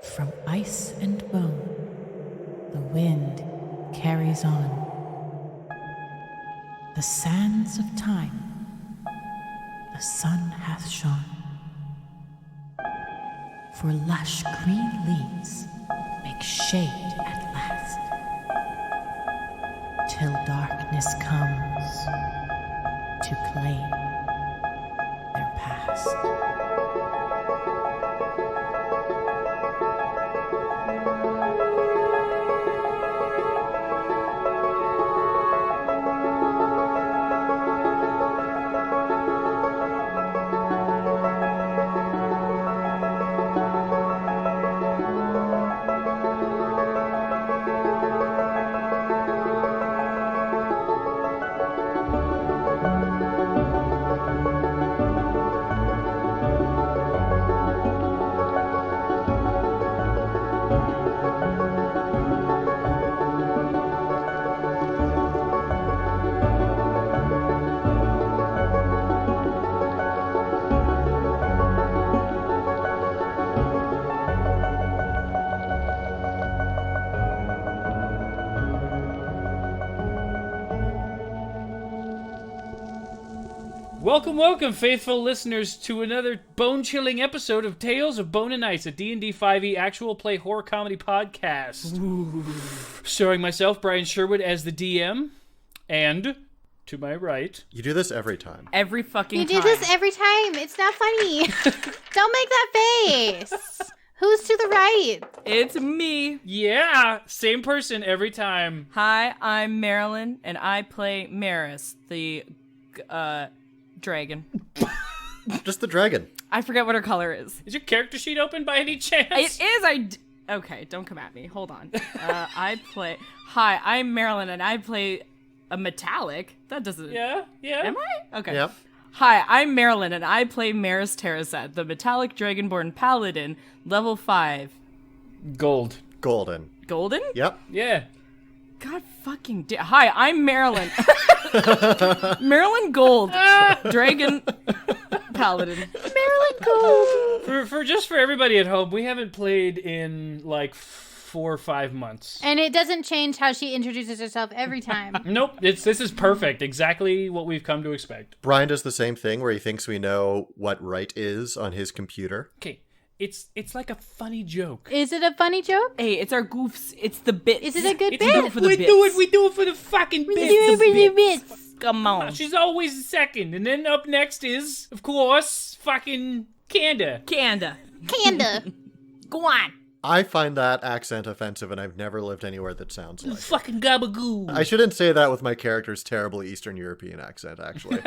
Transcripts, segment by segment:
From ice and bone, the wind carries on. The sands of time, the sun hath shone. For lush green leaves make shade at last, till darkness comes to claim their past. Welcome, faithful listeners, to another bone-chilling episode of Tales of Bone and Ice, a D&D 5e actual play horror comedy podcast. Ooh. Starring myself, Brian Sherwood, as the DM, and to my right... You do this every time. Every fucking time. You do this every time. It's not funny. Don't make that face. Who's to the right? It's me. Yeah, same person every time. Hi, I'm Marilyn, and I play Meris, the, dragon. Just the dragon. I forget what her color is. Is your character sheet open by any chance? It is. Okay, don't come at me. Hold on. Hi, I'm Marilyn, and I play a metallic. That doesn't... Yeah. Am I? Okay. Yep. Hi, I'm Marilyn, and I play Meris Terrasat, the metallic dragonborn paladin, level 5. Golden. Golden? Yep. Yeah. God fucking Hi, I'm Marilyn. Marilyn Gold. Dragon Paladin. Marilyn Gold. For everybody at home, we haven't played in like 4 or 5 months. And it doesn't change how she introduces herself every time. Nope. This is perfect. Exactly what we've come to expect. Brian does the same thing where he thinks we know what right is on his computer. Okay. It's like a funny joke. Is it a funny joke? Hey, it's our goofs. It's the bits. Is it a good We bit? do it for the We bits. do it for the fucking bits. Do it for the bits. Come on. She's always second. And then up next is, of course, fucking Kanda. Kanda. Go on. I find that accent offensive, and I've never lived anywhere that sounds like it. Fucking gabagoo. I shouldn't say that with my character's terrible Eastern European accent, actually.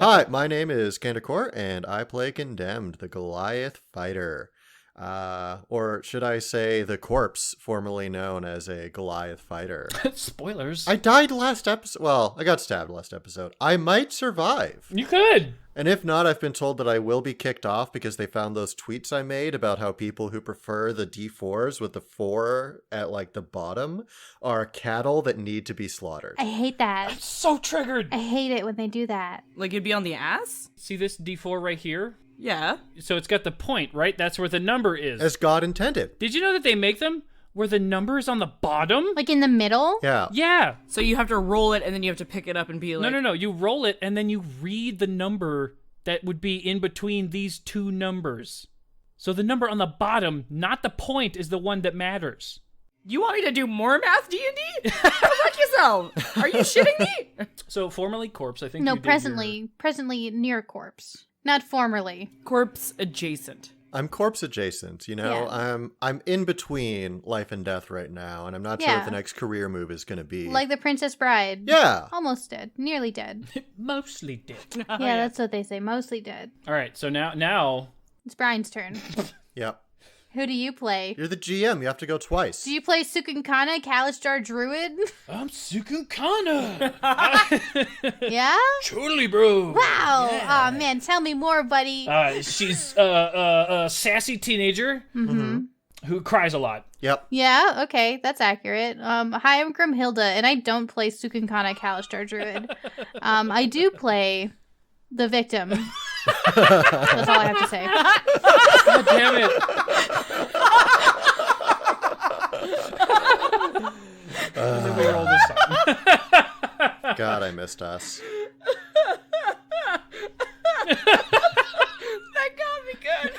Hi, my name is CandorCore, and I play Condemned, the Goliath fighter. Or should I say the corpse, formerly known as a Goliath fighter. Spoilers. I died last episode. Well, I got stabbed last episode. I might survive. You could. And if not, I've been told that I will be kicked off because they found those tweets I made about how people who prefer the D4s with the 4 at like the bottom are cattle that need to be slaughtered. I hate that. So triggered. I hate it when they do that. Like it'd be on the ass? See this D4 right here? Yeah. So it's got the point, right? That's where the number is. As God intended. Did you know that they make them where the number is on the bottom? Like in the middle? Yeah. Yeah. So you have to roll it and then you have to pick it up and be like... No. You roll it and then you read the number that would be in between these two numbers. So the number on the bottom, not the point, is the one that matters. You want me to do more math D&D? Go fuck yourself. Are you shitting me? So formerly corpse, I think. No, you did presently near corpse. Not formerly. Corpse adjacent. I'm corpse adjacent, you know? Yeah. I'm in between life and death right now, and I'm not sure what the next career move is going to be. Like the Princess Bride. Yeah. Almost dead. Nearly dead. Mostly did. Yeah, that's what they say. Mostly dead. All right, so now It's Brian's turn. Yep. Who do you play? You're the GM. You have to go twice. Do you play Cukunkana, Kalistar Druid? I'm Cukunkana. Yeah? Totally, bro. Wow. Yeah. Oh, man. Tell me more, buddy. She's a sassy teenager who cries a lot. Yep. Yeah, okay. That's accurate. Hi, I'm Grimhilde, and I don't play Cukunkana, Kalistar Druid. I do play the victim. That's all I have to say. God damn it. And then we roll this song. God, I missed us. That got me good.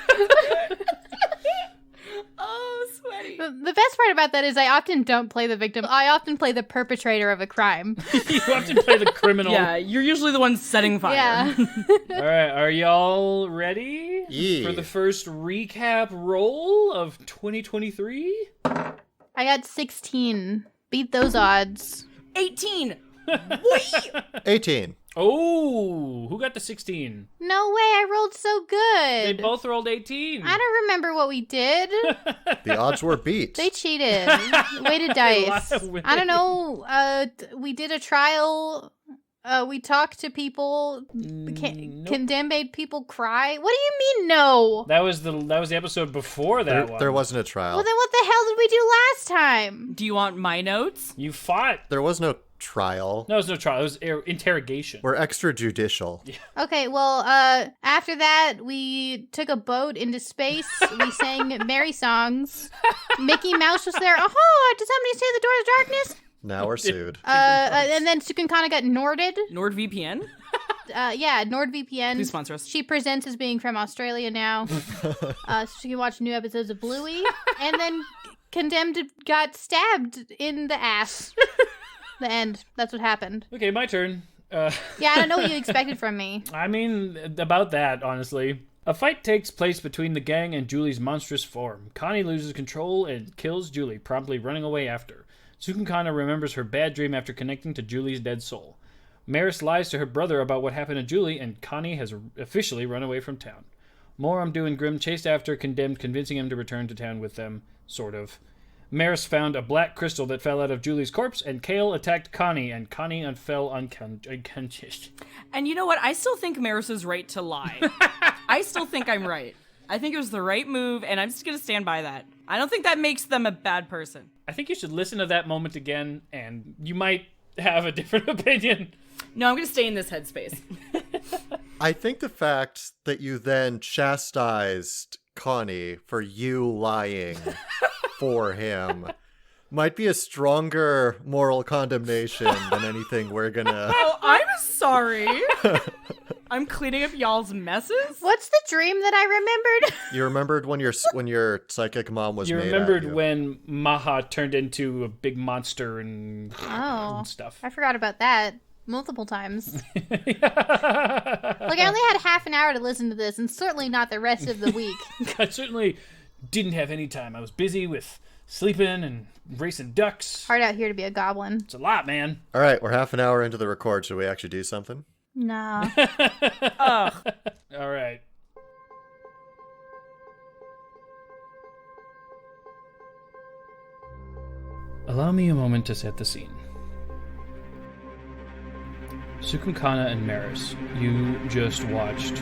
Oh, sweaty. The best part about that is I often don't play the victim. I often play the perpetrator of a crime. You have to play the criminal. Yeah, you're usually the one setting fire. Yeah. All right, are y'all ready Yeah. for the first recap roll of 2023? I got 16. Beat those odds. 18. Wait. 18. Oh, who got the 16? No way, I rolled so They good. both rolled 18. I don't remember what we did. The odds were beat. They cheated. Weighted dice. I don't know. We did a trial. We talked to people. Nope. Condemned made people cry. What do you mean, no? That was the episode before that one. There wasn't a trial. Well, then what the hell did we do last time? Do you want my notes? You fought. There was no trial. No, it was no trial. It was interrogation. We're extrajudicial. Okay, well, after that, we took a boat into space. We sang merry songs. Mickey Mouse was there. Oh, did somebody say the door of darkness? Now we're sued. And then Cukunkana got Norded. NordVPN? Yeah, NordVPN. Please sponsor us. She presents as being from Australia now. So she can watch new episodes of Bluey. And then Condemned got stabbed in the ass. The end. That's what happened. Okay, my turn. Yeah, I don't know what you expected from me. I mean, about that, honestly. A fight takes place between the gang and Julie's monstrous form. Connie loses control and kills Julie, promptly running away after. Cukunkana remembers her bad dream after connecting to Julie's dead soul. Meris lies to her brother about what happened to Julie, and Connie has officially run away from town. Moramdu and Grim chased after Condemned, convincing him to return to town with them, sort of. Meris found a black crystal that fell out of Julie's corpse, and Kale attacked Connie, and Connie fell unconscious. And you know what? I still think Meris is right to lie. I still think I'm right. I think it was the right move, and I'm just going to stand by that. I don't think that makes them a bad person. I think you should listen to that moment again, and you might have a different opinion. No, I'm going to stay in this headspace. I think the fact that you then chastised Connie for you lying for him might be a stronger moral condemnation than anything we're gonna... Oh, I'm sorry. I'm cleaning up y'all's messes? What's the dream that I remembered? You remembered when your psychic mom was You made remembered at you. when Maha turned into a big monster and, and stuff. I forgot about that multiple times. Like, I only had half an hour to listen to this, and certainly not the rest of the week. I certainly didn't have any time. I was busy with sleeping and racing ducks. Hard out here to be a goblin. It's a lot, man. All right, we're half an hour into the record. Should we actually do something? Nah. Ugh. All right. Allow me a moment to set the scene. Cukunkana and Meris, you just watched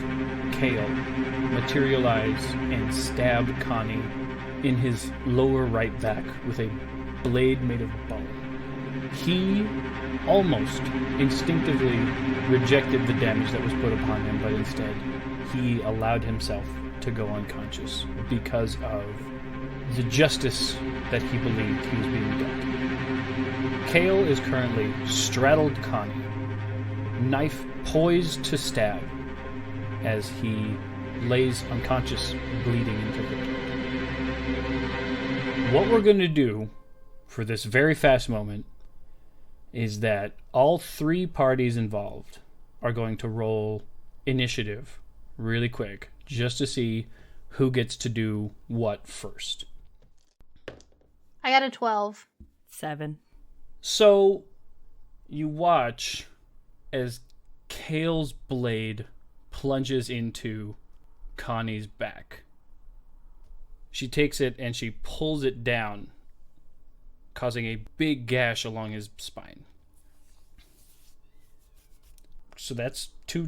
Kale materialize and stab Connie in his lower right back with a blade made of bone. He almost instinctively rejected the damage that was put upon him, but instead he allowed himself to go unconscious because of the justice that he believed he was being dealt. Kale is currently straddled Connie, knife poised to stab, as he lays unconscious, bleeding into the dirt. What we're going to do for this very fast moment is that all three parties involved are going to roll initiative really quick, just to see who gets to do what first. I got a 12. 7. So, you watch as Kale's blade plunges into Connie's back. She takes it and she pulls it down, causing a big gash along his spine. So that's 2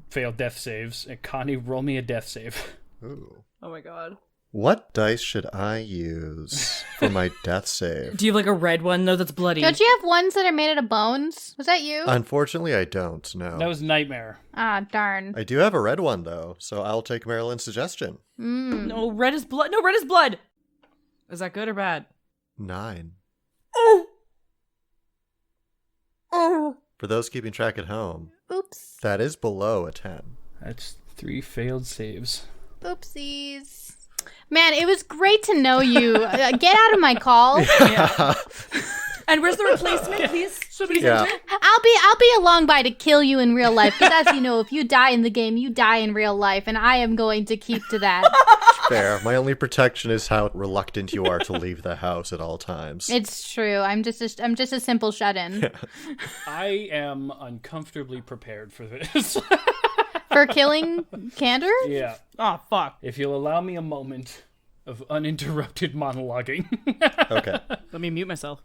failed death saves. And Connie, roll me a death save. Ooh. Oh my god. What dice should I use for my death save? Do you have like a red one though that's bloody? Don't you have ones that are made out of bones? Was that you? Unfortunately, I don't, no. That was Nightmare. Ah, darn. I do have a red one, though, so I'll take Marilyn's suggestion. No, red is blood. No, red is blood. Is that good or bad? 9. Oh! For those keeping track at home, Oops. that is below a 10. That's 3 failed saves. Oopsies. Man, it was great to know you. Get out of my call. And where's the replacement, please? Yeah. I'll be along by to kill you in real life. Because as you know, if you die in the game, you die in real life, and I am going to keep to that. Fair. My only protection is how reluctant you are to leave the house at all times. It's true. I'm just a simple shut-in. I am uncomfortably prepared for this. For killing Candor? Yeah. Oh, fuck. If you'll allow me a moment of uninterrupted monologuing. Okay. Let me mute myself.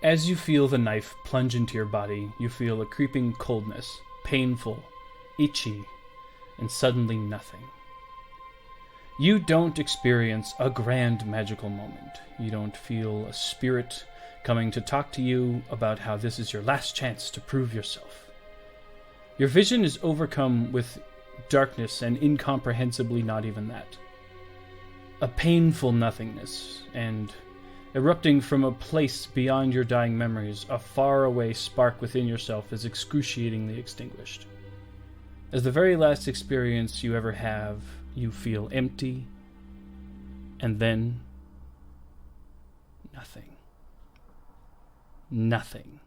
As you feel the knife plunge into your body, you feel a creeping coldness, painful, itchy, and suddenly nothing. You don't experience a grand magical moment. You don't feel a spirit coming to talk to you about how this is your last chance to prove yourself. Your vision is overcome with darkness and incomprehensibly not even that. A painful nothingness, and erupting from a place beyond your dying memories, a faraway spark within yourself is excruciatingly extinguished. As the very last experience you ever have, you feel empty, and then nothing. Nothing.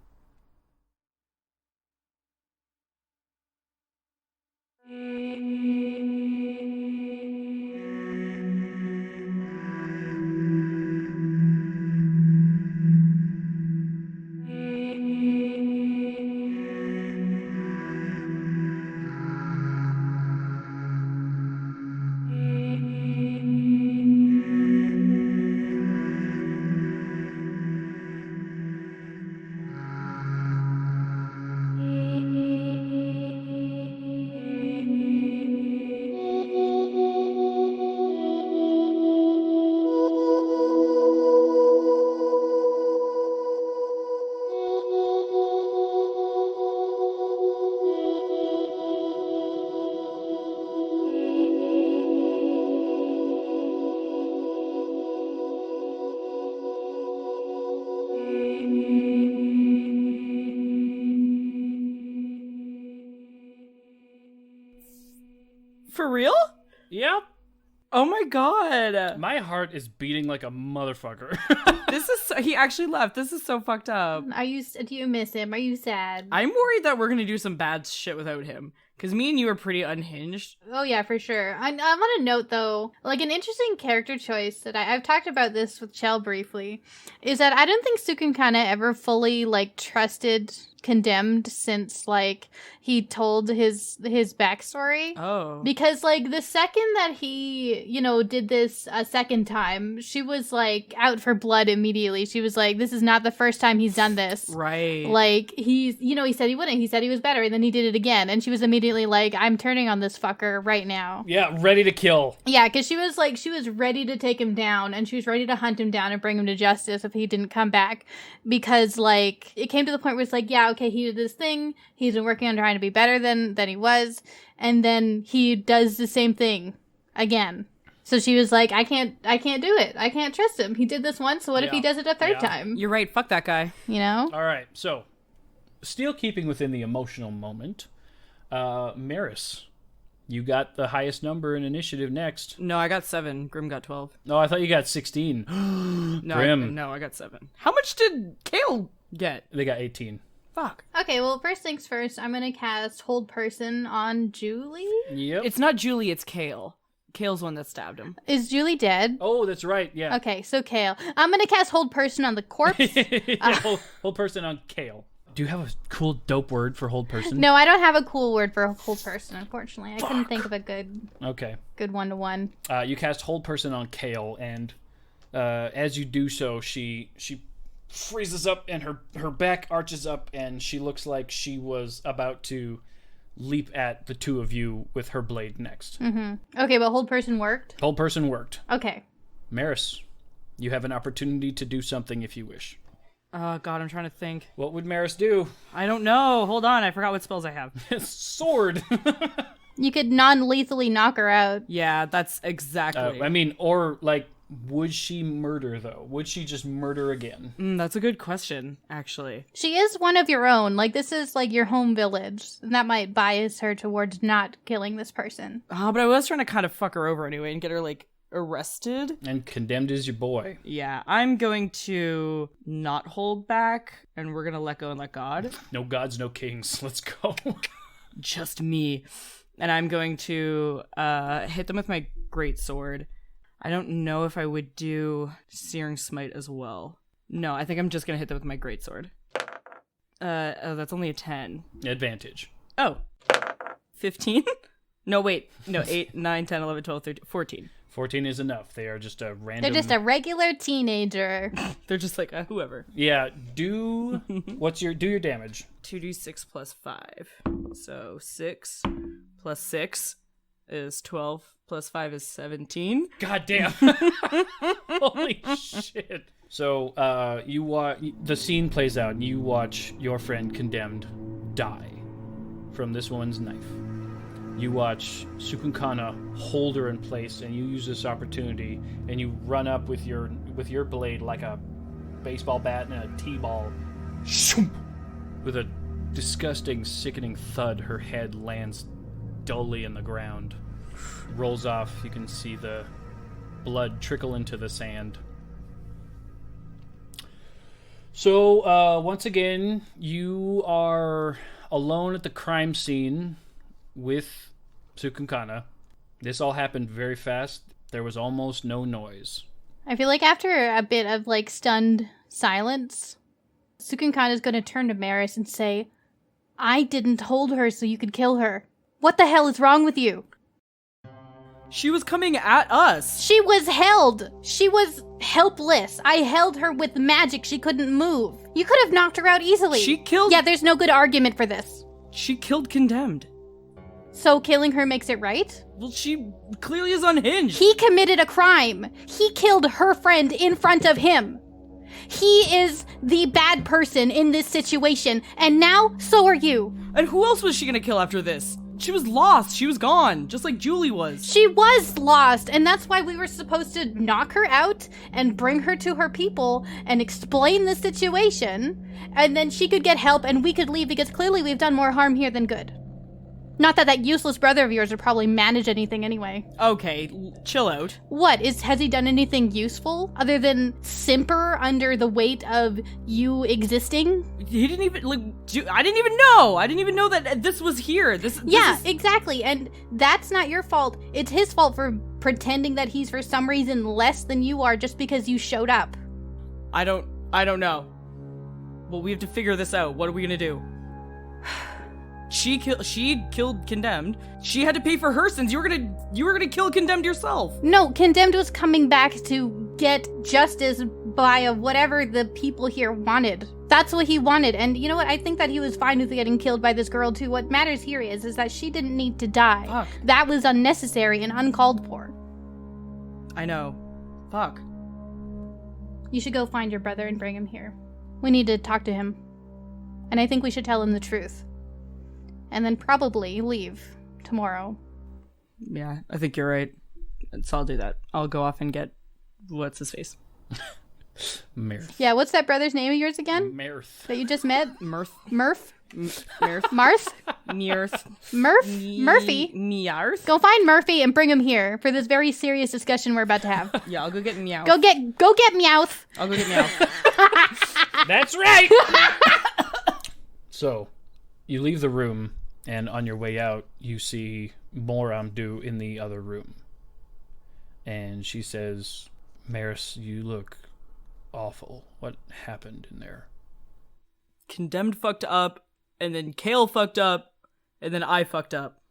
For real? Yep. Oh my god. My heart is beating like a motherfucker. He actually left. This is so fucked up. Do you miss him? Are you sad? I'm worried that we're gonna do some bad shit without him. Because me and you are pretty unhinged. Oh yeah, for sure. I want to note though, like an interesting character choice that I've talked about this with Chell briefly, is that I don't think Cukunkana ever fully like trusted Condemned since like he told his backstory. Oh. Because like the second that he, did this a second time, she was like out for blood immediately. She was like, this is not the first time he's done this. Right. Like he said he wouldn't. He said he was better, and then he did it again. And she was immediately like, I'm turning on this fucker right now. Yeah, ready to kill. Yeah, because she was ready to take him down, and she was ready to hunt him down and bring him to justice if he didn't come back. Because like it came to the point where it's like, yeah, okay, he did this thing. He's been working on trying to be better than he was, and then he does the same thing again. So she was like, I can't do it. I can't trust him. He did this once, so what if he does it a third time? You're right. Fuck that guy. All right, so still keeping within the emotional moment, Meris, you got the highest number in initiative next. No, I got 7. Grim got 12. No, I thought you got 16. No, Grim. I got 7. How much did Kale get? They got 18. Fuck. Okay, well, first things first, I'm going to cast Hold Person on Julie. Yep. It's not Julie, it's Kale. Kale's one that stabbed him. Is Julie dead? Oh, that's right, yeah. Okay, so Kale. I'm going to cast Hold Person on the corpse. Hold person on Kale. Do you have a cool, dope word for hold person? No, I don't have a cool word for Hold Person, unfortunately. I couldn't think of a good one-to-one. You cast hold person on Kale, and as you do so, she freezes up, and her back arches up, and she looks like she was about to leap at the two of you with her blade next. Mm-hmm. Okay, but Hold Person worked? Hold person worked. Okay. Maris, you have an opportunity to do something if you wish. Oh, God, I'm trying to think. What would Meris do? I don't know. Hold on. I forgot what spells I have. Sword. You could non-lethally knock her out. Yeah, that's exactly. or, like, Would she murder, though? Would she just murder again? That's a good question, actually. She is one of your own. Like, this is like your home village. And that might bias her towards not killing this person. But I was trying to kind of fuck her over anyway and get her, like, arrested. And Condemned is your boy. Yeah, I'm going to not hold back, and we're going to let go and let God. No gods, no kings. Let's go. Just me. And I'm going to hit them with my greatsword. I don't know if I would do Searing Smite as well. No, I think I'm just going to hit them with my greatsword. That's only a 10. Advantage. Oh. 15? No, wait. No, 8, 9, 10, 11, 12, 13, 14. 14 is enough. They are just a random... They're just a regular teenager. They're just like, whoever. Yeah, do your damage. 2d6 plus 5. So 6 plus 6 is 12. Plus 5 is 17. God damn. Holy shit. So, the scene plays out, and you watch your friend Condemned die from this woman's knife. You watch Cukunkana hold her in place, and you use this opportunity, and you run up with your blade like a baseball bat and a t-ball. With a disgusting, sickening thud, her head lands dully in the ground. Rolls off. You can see the blood trickle into the sand. So, once again, you are alone at the crime scene with Cukunkana. This all happened very fast. There was almost no noise. I feel like after a bit of, like, stunned silence, Cukunkana is going to turn to Meris and say, I didn't hold her so you could kill her. What the hell is wrong with you? She was coming at us. She was held. She was helpless. I held her with magic. She couldn't move. You could have knocked her out easily. She killed... Yeah, there's no good argument for this. She killed Condemned. So killing her makes it right? Well, she clearly is unhinged. He committed a crime. He killed her friend in front of him. He is the bad person in this situation, and now so are you. And who else was she gonna kill after this? She was lost. She was gone, just like Julie was. She was lost, and that's why we were supposed to knock her out and bring her to her people and explain the situation, and then she could get help and we could leave, because clearly we've done more harm here than good. Not that useless brother of yours would probably manage anything anyway. Okay, chill out. What? Has he done anything useful other than simper under the weight of you existing? He didn't even, I didn't even know. I didn't even know that this was here. This is... exactly. And that's not your fault. It's his fault for pretending that he's for some reason less than you are just because you showed up. I don't know. Well, we have to figure this out. What are we gonna do? She killed Condemned. She had to pay for her sins. You were gonna kill Condemned yourself. No, Condemned was coming back to get justice by whatever the people here wanted. That's what he wanted. And you know what? I think that he was fine with getting killed by this girl too. What matters here is that she didn't need to die. Fuck. That was unnecessary and uncalled for. I know. Fuck. You should go find your brother and bring him here. We need to talk to him. And I think we should tell him the truth. And then probably leave tomorrow. Yeah, I think you're right. So I'll do that. I'll go off and get... What's his face? Mirth. Yeah, what's that brother's name of yours again? Mirth. That you just met? Murph. Murph? Mirth. Marth? Mirth. Murphy? Mearth? Go find Murphy and bring him here for this very serious discussion we're about to have. Yeah, I'll go get Meowth. Go get Meowth. I'll go get Meowth. That's right! So, you leave the room, and on your way out, you see Moramdu in the other room. And she says, Meris, you look awful. What happened in there? Condemned fucked up, and then Kale fucked up, and then I fucked up.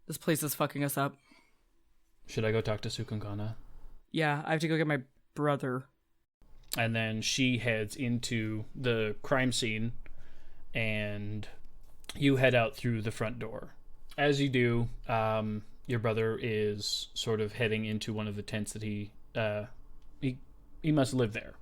This place is fucking us up. Should I go talk to Cukunkana? Yeah, I have to go get my brother. And then she heads into the crime scene, and you head out through the front door. As you do, your brother is sort of heading into one of the tents that he must live there.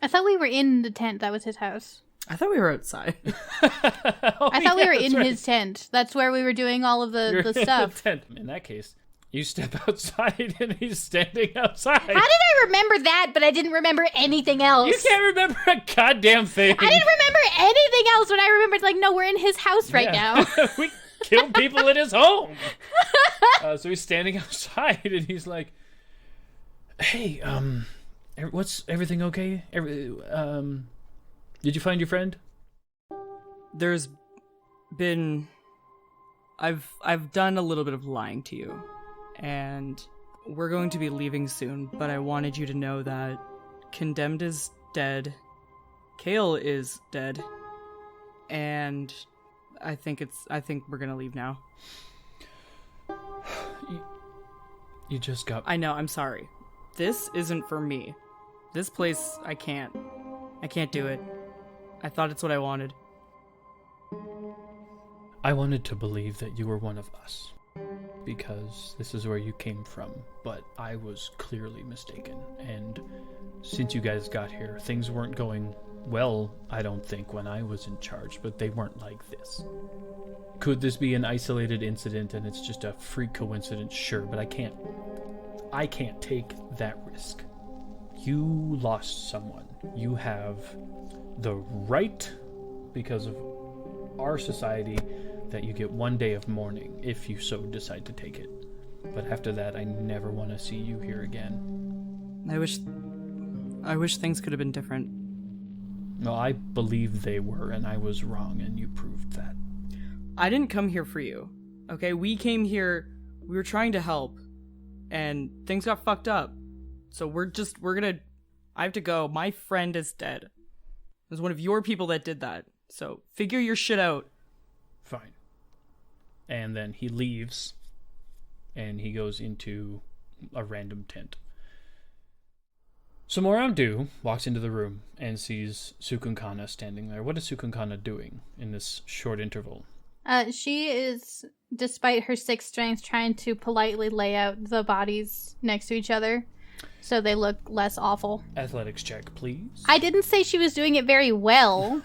I thought we were in the tent. That was his house. I thought we were outside. I thought we were in his tent. That's where we were doing all of the stuff. Tent. In that case, You step outside and he's standing outside. How did I remember that, but I didn't remember anything else? You can't remember a goddamn thing. I didn't remember anything else when I remembered, like, no, we're in his house right now. We killed people in his home. So he's standing outside and he's like, hey, what's everything okay? Did you find your friend? There's been... I've done a little bit of lying to you. And we're going to be leaving soon, but I wanted you to know that Condemned is dead, Kale is dead, and I think we're gonna leave now. You just got... I know, I'm sorry. This isn't for me. This place, I can't do it. I thought it's what I wanted. I wanted to believe that you were one of us, because this is where you came from, but I was clearly mistaken. And since you guys got here, things weren't going well, I don't think, when I was in charge, but they weren't like this. Could this be an isolated incident and it's just a freak coincidence? Sure, but I can't take that risk. You lost someone. You have the right, because of our society, that you get 1 day of mourning if you so decide to take it. But after that, I never want to see you here again. I wish things could have been different. No, I believe they were, and I was wrong, and you proved that. I didn't come here for you. Okay, we came here, we were trying to help, and things got fucked up. So I have to go. My friend is dead. It was one of your people that did that. So figure your shit out. Fine. And then he leaves, and he goes into a random tent. So Morandu walks into the room and sees Cukunkana standing there. What is Cukunkana doing in this short interval? She is, despite her 6 strength, trying to politely lay out the bodies next to each other so they look less awful. Athletics check, please. I didn't say she was doing it very well.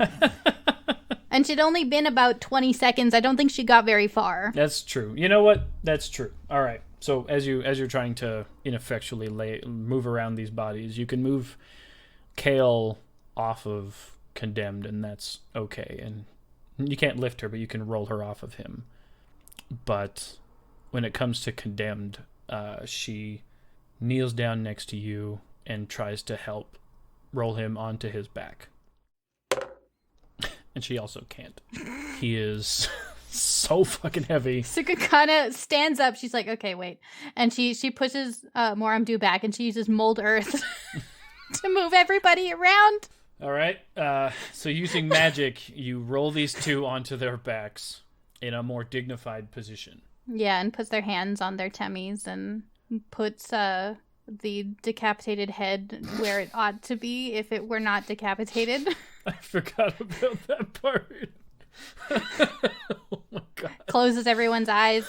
And she'd only been about 20 seconds. I don't think she got very far. That's true. You know what? That's true. All right. So as you're trying to ineffectually move around these bodies, you can move Kale off of Condemned, and that's okay. And you can't lift her, but you can roll her off of him. But when it comes to Condemned, she kneels down next to you and tries to help roll him onto his back. And she also can't. He is so fucking heavy. Cukunkana stands up. She's like, okay, wait. And she pushes Moramdu back, and she uses mold earth to move everybody around. All right. So using magic, you roll these two onto their backs in a more dignified position. Yeah, and puts their hands on their tummies and puts the decapitated head where it ought to be if it were not decapitated. I forgot about that part. Oh my god. Closes everyone's eyes.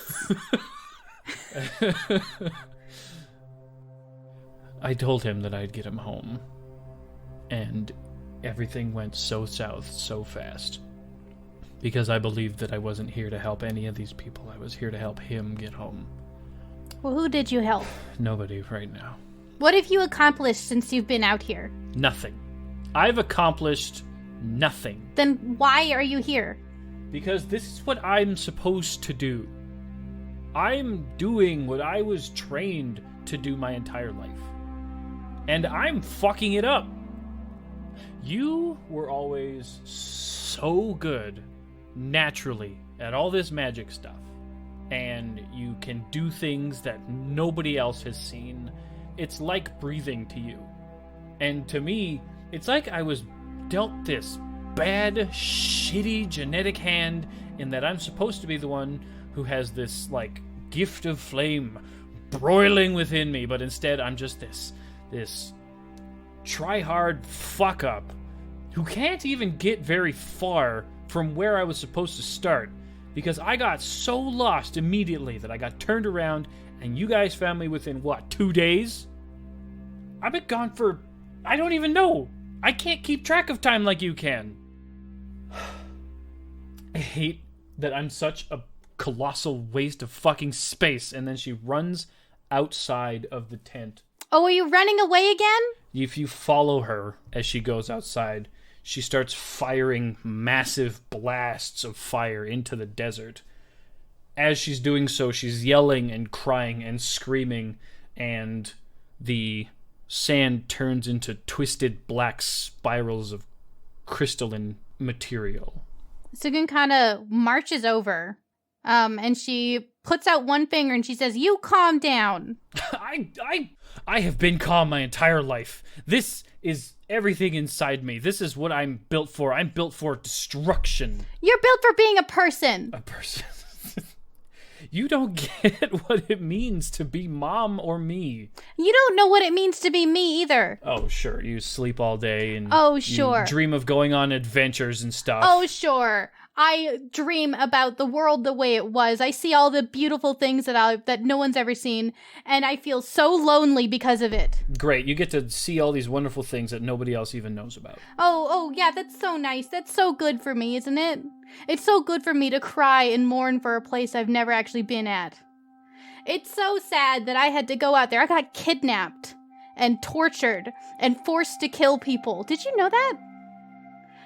I told him that I'd get him home. And everything went so south so fast. Because I believed that I wasn't here to help any of these people. I was here to help him get home. Well, who did you help? Nobody right now. What have you accomplished since you've been out here? Nothing. I've accomplished nothing. Then why are you here? Because this is what I'm supposed to do. I'm doing what I was trained to do my entire life. And I'm fucking it up. You were always so good, naturally, at all this magic stuff. And you can do things that nobody else has seen. It's like breathing to you. And to me, it's like I was dealt this bad, shitty genetic hand in that I'm supposed to be the one who has this, like, gift of flame broiling within me, but instead I'm just this try-hard fuck-up who can't even get very far from where I was supposed to start because I got so lost immediately that I got turned around and you guys found me within, 2 days? I've been gone for... I don't even know. I can't keep track of time like you can. I hate that I'm such a colossal waste of fucking space, and then she runs outside of the tent. Oh, are you running away again? If you follow her as she goes outside, she starts firing massive blasts of fire into the desert. As she's doing so, she's yelling and crying and screaming, and the sand turns into twisted black spirals of crystalline material. Cukunkana marches over, and she puts out one finger and she says, "You calm down." I have been calm my entire life. This is everything inside me. This is what I'm built for. I'm built for destruction. You're built for being a person. A person. You don't get what it means to be mom or me. You don't know what it means to be me either. Oh, sure. You sleep all day and sure. You dream of going on adventures and stuff. Oh, sure. I dream about the world the way it was. I see all the beautiful things that no one's ever seen, and I feel so lonely because of it. Great. You get to see all these wonderful things that nobody else even knows about. Oh, yeah, that's so nice. That's so good for me, isn't it? It's so good for me to cry and mourn for a place I've never actually been at. It's so sad that I had to go out there. I got kidnapped and tortured and forced to kill people. Did you know that?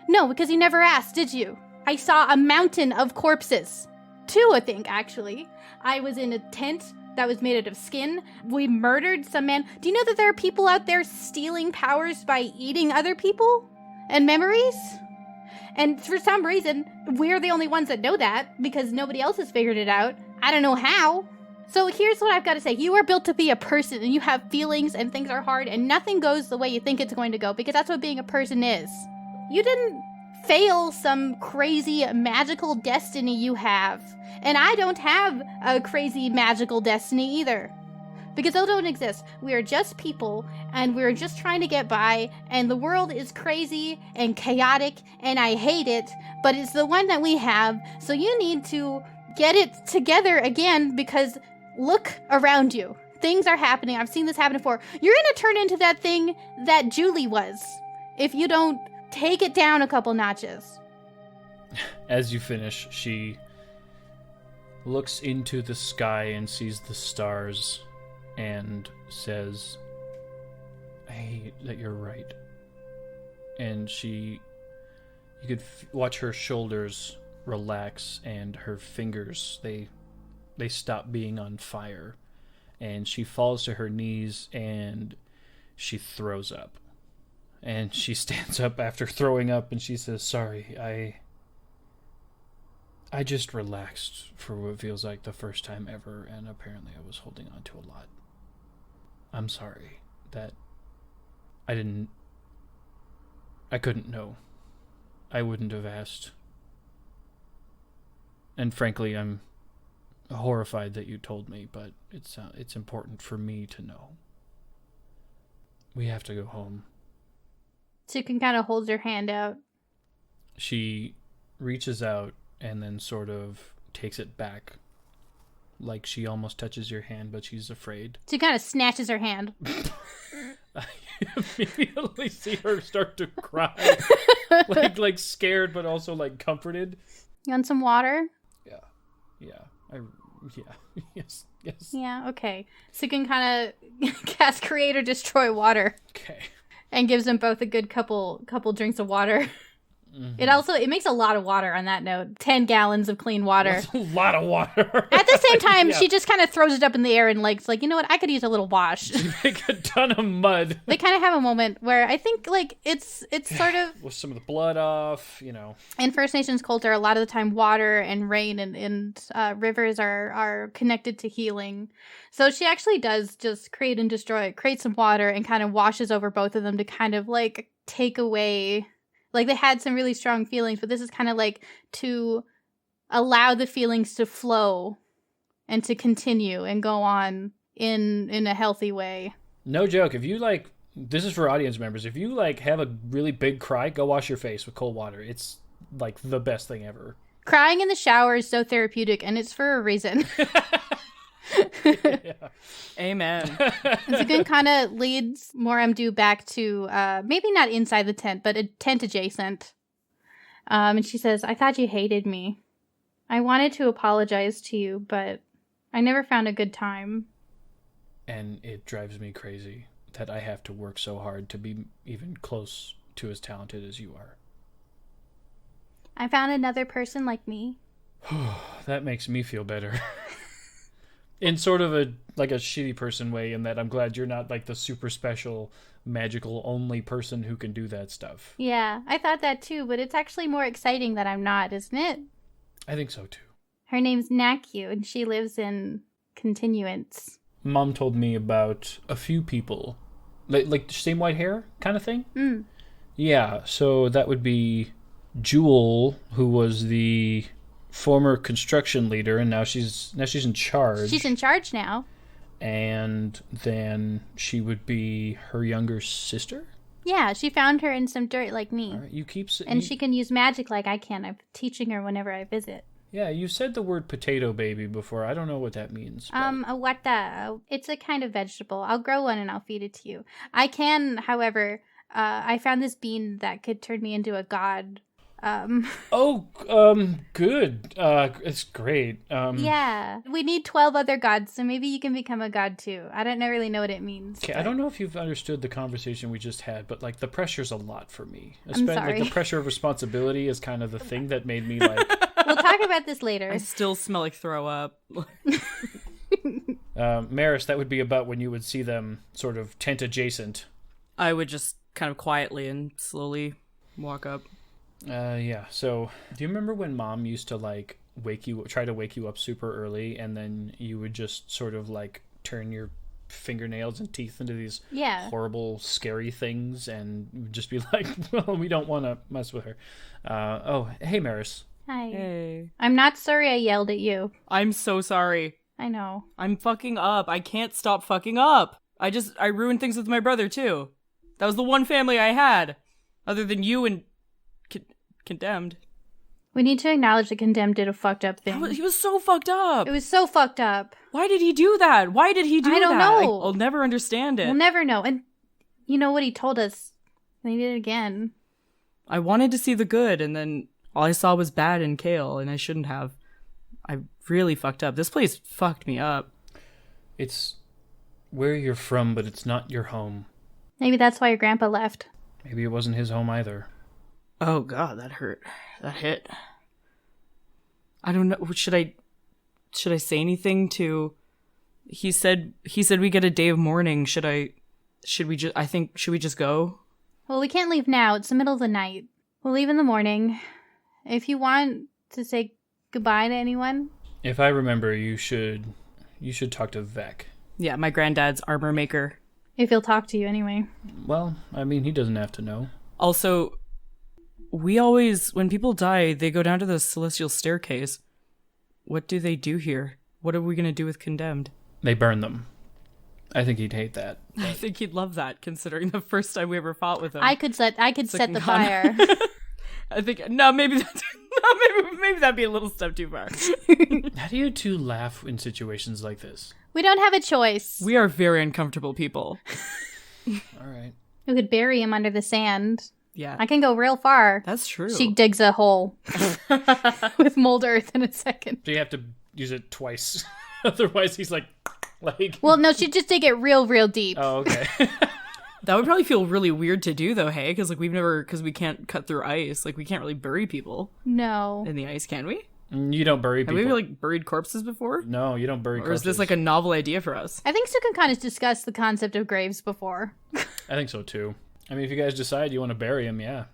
No, because you never asked, did you? I saw a mountain of corpses. 2, I think, actually. I was in a tent that was made out of skin. We murdered some man. Do you know that there are people out there stealing powers by eating other people and memories? And for some reason, we're the only ones that know that because nobody else has figured it out. I don't know how. So here's what I've got to say. You are built to be a person, and you have feelings, and things are hard, and nothing goes the way you think it's going to go, because that's what being a person is. You didn't fail some crazy magical destiny you have. And I don't have a crazy magical destiny either. Because those don't exist. We are just people, and we're just trying to get by, and the world is crazy and chaotic, and I hate it, but it's the one that we have, so you need to get it together again, because look around you. Things are happening. I've seen this happen before. You're going to turn into that thing that Julie was, if you don't take it down a couple notches. As you finish, she looks into the sky and sees the stars and says, "I hate that you're right." And you could watch her shoulders relax and her fingers, they stop being on fire. And she falls to her knees and she throws up. And she stands up after throwing up and she says, "Sorry, I just relaxed for what feels like the first time ever, and apparently I was holding on to a lot. I'm sorry that I couldn't know. I wouldn't have asked. And frankly, I'm horrified that you told me, but it's important for me to know. We have to go home." Cukunkana holds her hand out. She reaches out and then sort of takes it back. Like she almost touches your hand, but she's afraid. Cukunkana snatches her hand. I immediately see her start to cry. like scared, but also like comforted. You want some water? Yes. Yeah, okay. Cukunkana casts Create or Destroy Water. Okay. And gives them both a good couple drinks of water. Mm-hmm. It makes a lot of water on that note. 10 gallons of clean water. That's a lot of water. At the same time, She just kind of throws it up in the air and it's like, you know what? I could use a little wash. You make a ton of mud. They kind of have a moment where I think it's sort of with some of the blood off, In First Nations culture, a lot of the time water and rain and rivers are connected to healing. So she actually does just create some water and kind of washes over both of them to kind of take away. They had some really strong feelings, but this is kind of to allow the feelings to flow and to continue and go on in a healthy way. No joke. If you this is for audience members. If you have a really big cry, go wash your face with cold water. It's the best thing ever. Crying in the shower is so therapeutic, and it's for a reason. Yeah. Amen. Cukunkana leads Moremdu back to maybe not inside the tent, but a tent adjacent. And she says, "I thought you hated me." I wanted to apologize to you, but I never found a good time. And it drives me crazy that I have to work so hard to be even close to as talented as you are. I found another person like me. That makes me feel better. In sort of a shitty person way, in that I'm glad you're not like the super special, magical only person who can do that stuff. Yeah, I thought that too, but it's actually more exciting that I'm not, isn't it? I think so too. Her name's Nakyu, and she lives in Continuance. Mom told me about a few people. Like same white hair kind of thing? Mm. Yeah, so that would be Jewel, who was the former construction leader, and now she's in charge. She's in charge now. And then she would be her younger sister? Yeah, she found her in some dirt like me. All right, you keep... And she can use magic like I can. I'm teaching her whenever I visit. Yeah, you said the word potato baby before. I don't know what that means. But... A wata. It's a kind of vegetable. I'll grow one and I'll feed it to you. I can, however, I found this bean that could turn me into a god. Good. It's great. Yeah. We need 12 other gods, so maybe you can become a god too. I don't really know what it means. Okay, but... I don't know if you've understood the conversation we just had, but like the pressure's a lot for me. I'm sorry. Like the pressure of responsibility is kind of the thing that made me like... We'll talk about this later. I still smell like throw up. Meris, that would be about when you would see them sort of tent adjacent. I would just kind of quietly and slowly walk up. Yeah. So, do you remember when Mom used to like try to wake you up super early, and then you would just sort of like turn your fingernails and teeth into these horrible, scary things, and just be like, "Well, we don't want to mess with her." Oh, hey, Meris. Hi. Hey. I'm not sorry I yelled at you. I'm so sorry. I know. I'm fucking up. I can't stop fucking up. I ruined things with my brother too. That was the one family I had, other than you and Condemned. We need to acknowledge that Condemned did a fucked up thing. He was so fucked up. It was so fucked up. Why did he do that? Why did he do that? I don't know. I'll never understand it. We'll never know. And you know what he told us? And he did it again. I wanted to see the good, and then all I saw was bad and kale, and I shouldn't have. I really fucked up. This place fucked me up. It's where you're from, but it's not your home. Maybe that's why your grandpa left. Maybe it wasn't his home either. Oh god, that hurt. That hit. I don't know. Should I say anything to... He said we get a day of mourning. Should we just go? Well, we can't leave now. It's the middle of the night. We'll leave in the morning. If you want to say goodbye to anyone. If I remember, you should talk to Vec. Yeah, my granddad's armor maker. If he'll talk to you anyway. Well, I mean, he doesn't have to know. Also, we always, when people die, they go down to the celestial staircase. What do they do here? What are we going to do with Condemned? They burn them. I think he'd hate that. But... I think he'd love that, considering the first time we ever fought with him. I could set the fire. I think maybe that'd be a little step too far. How do you two laugh in situations like this? We don't have a choice. We are very uncomfortable people. All right. We could bury him under the sand. Yeah. I can go real far. That's true. She digs a hole with mold earth in a second. So you have to use it twice. Otherwise he's like... Well, no, she'd just dig it real, real deep. Oh, okay. That would probably feel really weird to do, though, hey? Because we can't cut through ice. Like, we can't really bury people. No. In the ice, can we? You don't bury people. Have we, like, buried corpses before? No, you don't bury corpses. Or is this, like, a novel idea for us? I think Cukunkana's discussed the concept of graves before. I think so, too. I mean, if you guys decide you want to bury him, yeah.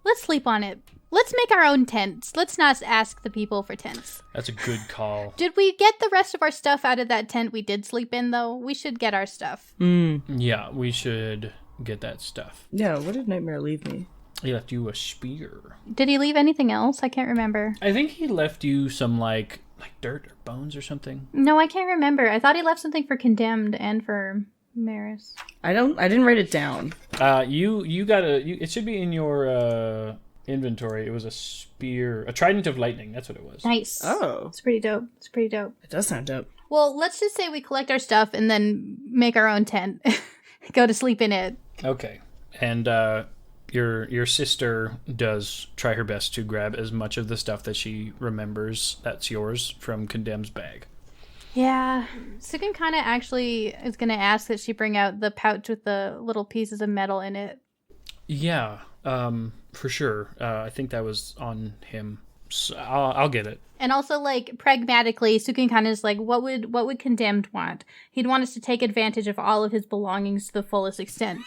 Let's sleep on it. Let's make our own tents. Let's not ask the people for tents. That's a good call. Did we get the rest of our stuff out of that tent we did sleep in, though? We should get our stuff. Yeah, we should get that stuff. Yeah, what did Nightmare leave me? He left you a spear. Did he leave anything else? I can't remember. I think he left you some, like dirt or bones or something. No, I can't remember. I thought he left something for Condemned and for Meris. I didn't write it down. You gotta... it should be in your... inventory. It was a spear, a trident of lightning. That's what it was. Nice. Oh, it's pretty dope. It does sound dope. Well, let's just say we collect our stuff and then make our own tent. Go to sleep in it. Okay. And Your sister does try her best to grab as much of the stuff that she remembers that's yours from Condemned's bag. Yeah. Cukunkana actually is going to ask that she bring out the pouch with the little pieces of metal in it. Yeah, for sure. I think that was on him. So I'll get it. And also, like, pragmatically, Cukunkana is like, what would Condemned want? He'd want us to take advantage of all of his belongings to the fullest extent.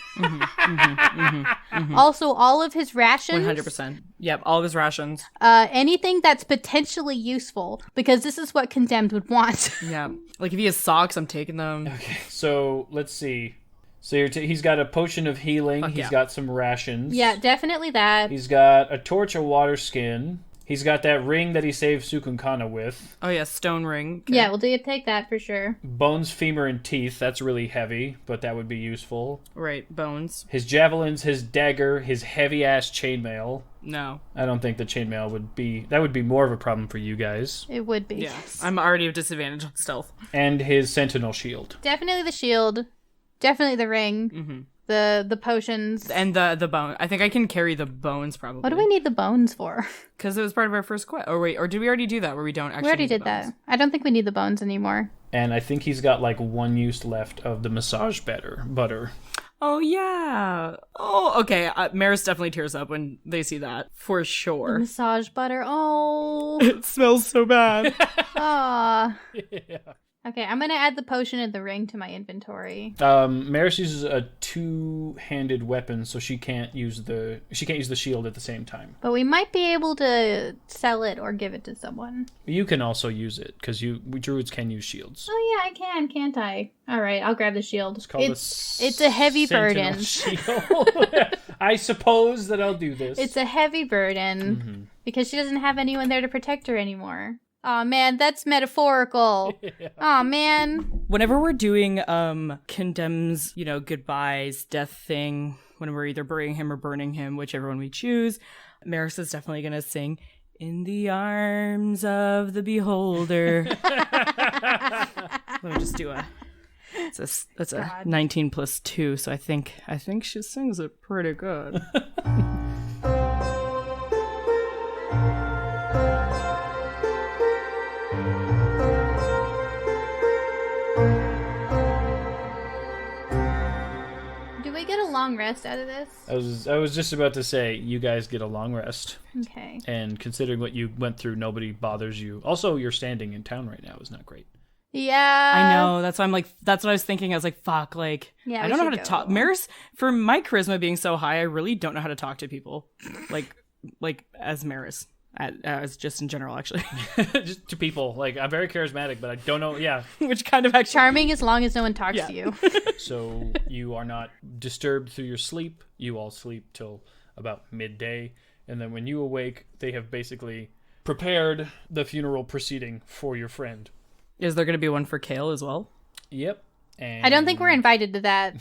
Also, all of his rations. 100%. Yep, all of his rations. Anything that's potentially useful, because this is what Condemned would want. Yeah. Like, if he has socks, I'm taking them. Okay, so let's see. So he's got a potion of healing. Fuck He's yeah. got some rations. Yeah, definitely that. He's got a torch of water skin. He's got that ring that he saved Cukunkana with. Oh, yeah, stone ring. Okay. Yeah, we'll take that for sure. Bones, femur, and teeth. That's really heavy, but that would be useful. Right, bones. His javelins, his dagger, his heavy-ass chainmail. No. I don't think the chainmail would be... That would be more of a problem for you guys. It would be. Yeah, I'm already at disadvantage on stealth. And his sentinel shield. Definitely the shield. Definitely the ring. Mm-hmm. The potions. And the bone. I think I can carry the bones, probably. What do we need the bones for? Because it was part of our first quest. Or wait, or did we already do that where we don't actually We already need the did that. bones? I don't think we need the bones anymore. And I think he's got like one use left of the massage butter. Oh, yeah. Oh, okay. Meris definitely tears up when they see that. For sure. Massage butter. Oh. It smells so bad. Aw. Yeah. Okay, I'm gonna add the potion and the ring to my inventory. Meris uses a two-handed weapon, so she can't use the shield at the same time. But we might be able to sell it or give it to someone. You can also use it because druids can use shields. Oh yeah, I can, can't I? All right, I'll grab the shield. It's called It's a heavy sentinel burden. Shield. I suppose that I'll do this. It's a heavy burden because she doesn't have anyone there to protect her anymore. Aw, man, that's metaphorical. Aw, man. Whenever we're doing Condemn's, goodbyes, death thing, when we're either burying him or burning him, whichever one we choose, Meris is definitely going to sing, "In the arms of the beholder." Let me just do that's a 19 plus 2, so I think she sings it pretty good. Long rest out of this? I was just about to say, you guys get a long rest. Okay. And considering what you went through, nobody bothers you. Also, you're standing in town right now is not great. Yeah. I know. That's why I'm like, that's what I was thinking. I was like, fuck, like, yeah, I don't know how to talk. Meris, for my charisma being so high, I really don't know how to talk to people. like as Meris. As just in general, actually. Just to people. Like, I'm very charismatic, but I don't know. Yeah. Which kind of actually. Charming as long as no one talks to you. So you are not disturbed through your sleep. You all sleep till about midday. And then when you awake, they have basically prepared the funeral proceeding for your friend. Is there going to be one for Kale as well? Yep. And I don't think we're invited to that.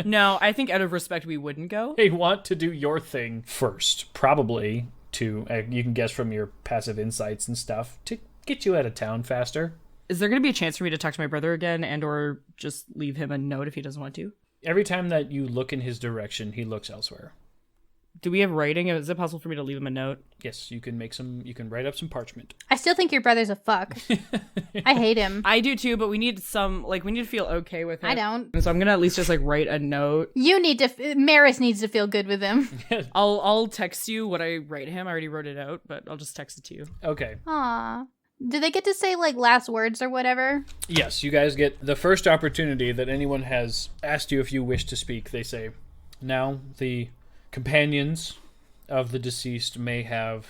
No, I think out of respect, we wouldn't go. They want to do your thing first. Probably. To you can guess from your passive insights and stuff to get you out of town faster. Is there going to be a chance for me to talk to my brother again and or just leave him a note if he doesn't want to? Every time that you look in his direction, he looks elsewhere. Do we have writing? Is it possible for me to leave him a note? Yes, you can write up some parchment. I still think your brother's a fuck. I hate him. I do too, but we need we need to feel okay with it. I don't. So I'm going to at least just write a note. Meris needs to feel good with him. I'll text you what I write him. I already wrote it out, but I'll just text it to you. Okay. Aw. Do they get to say, last words or whatever? Yes, you guys get the first opportunity that anyone has asked you if you wish to speak. They say, now the companions of the deceased may have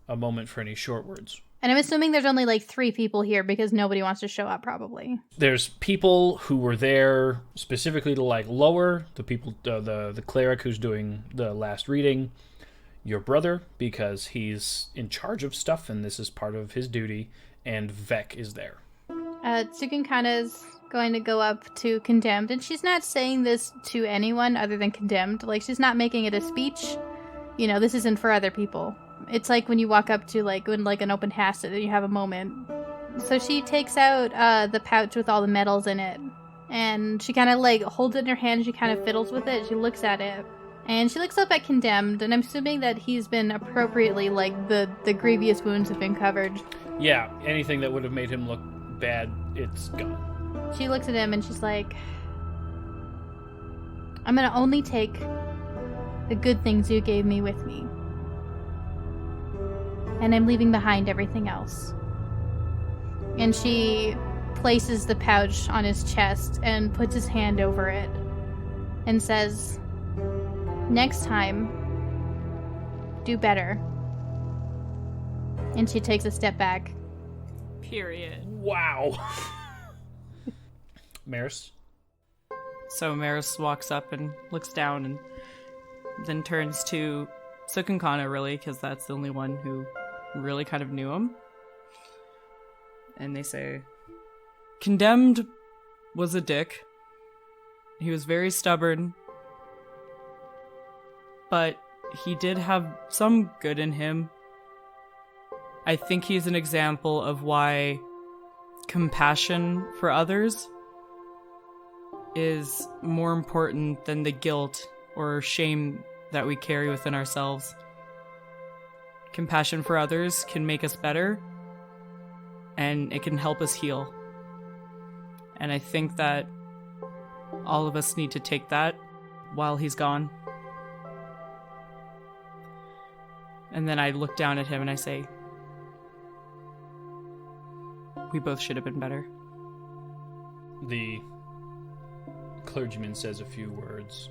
a moment for any short words. And I'm assuming there's only 3 people here because nobody wants to show up, probably. There's people who were there specifically to lower the people, the cleric who's doing the last reading, your brother because he's in charge of stuff and this is part of his duty, and Vec is there. Cukunkana's going to go up to Condemned, and she's not saying this to anyone other than Condemned. She's not making it a speech. This isn't for other people. It's like when you walk up to when an open house and you have a moment. So she takes out the pouch with all the metals in it, and she kind of holds it in her hand. She kind of fiddles with it. She looks at it, And she looks up at Condemned, and I'm assuming that he's been appropriately, like, the grievous wounds have been covered. Yeah, anything that would have made him look bad, it's gone. She looks at him and she's like, I'm gonna only take the good things you gave me with me. And I'm leaving behind everything else. And she places the pouch on his chest and puts his hand over it and says, next time, do better. And she takes a step back. Period. Wow. Meris? So Meris walks up and looks down and then turns to Cukunkana, really, because that's the only one who really kind of knew him. And they say, Condemned was a dick. He was very stubborn. But he did have some good in him. I think he's an example of why compassion for others is more important than the guilt or shame that we carry within ourselves. Compassion for others can make us better, and it can help us heal. And I think that all of us need to take that while he's gone. And then I look down at him and I say, we both should have been better. The clergyman says a few words.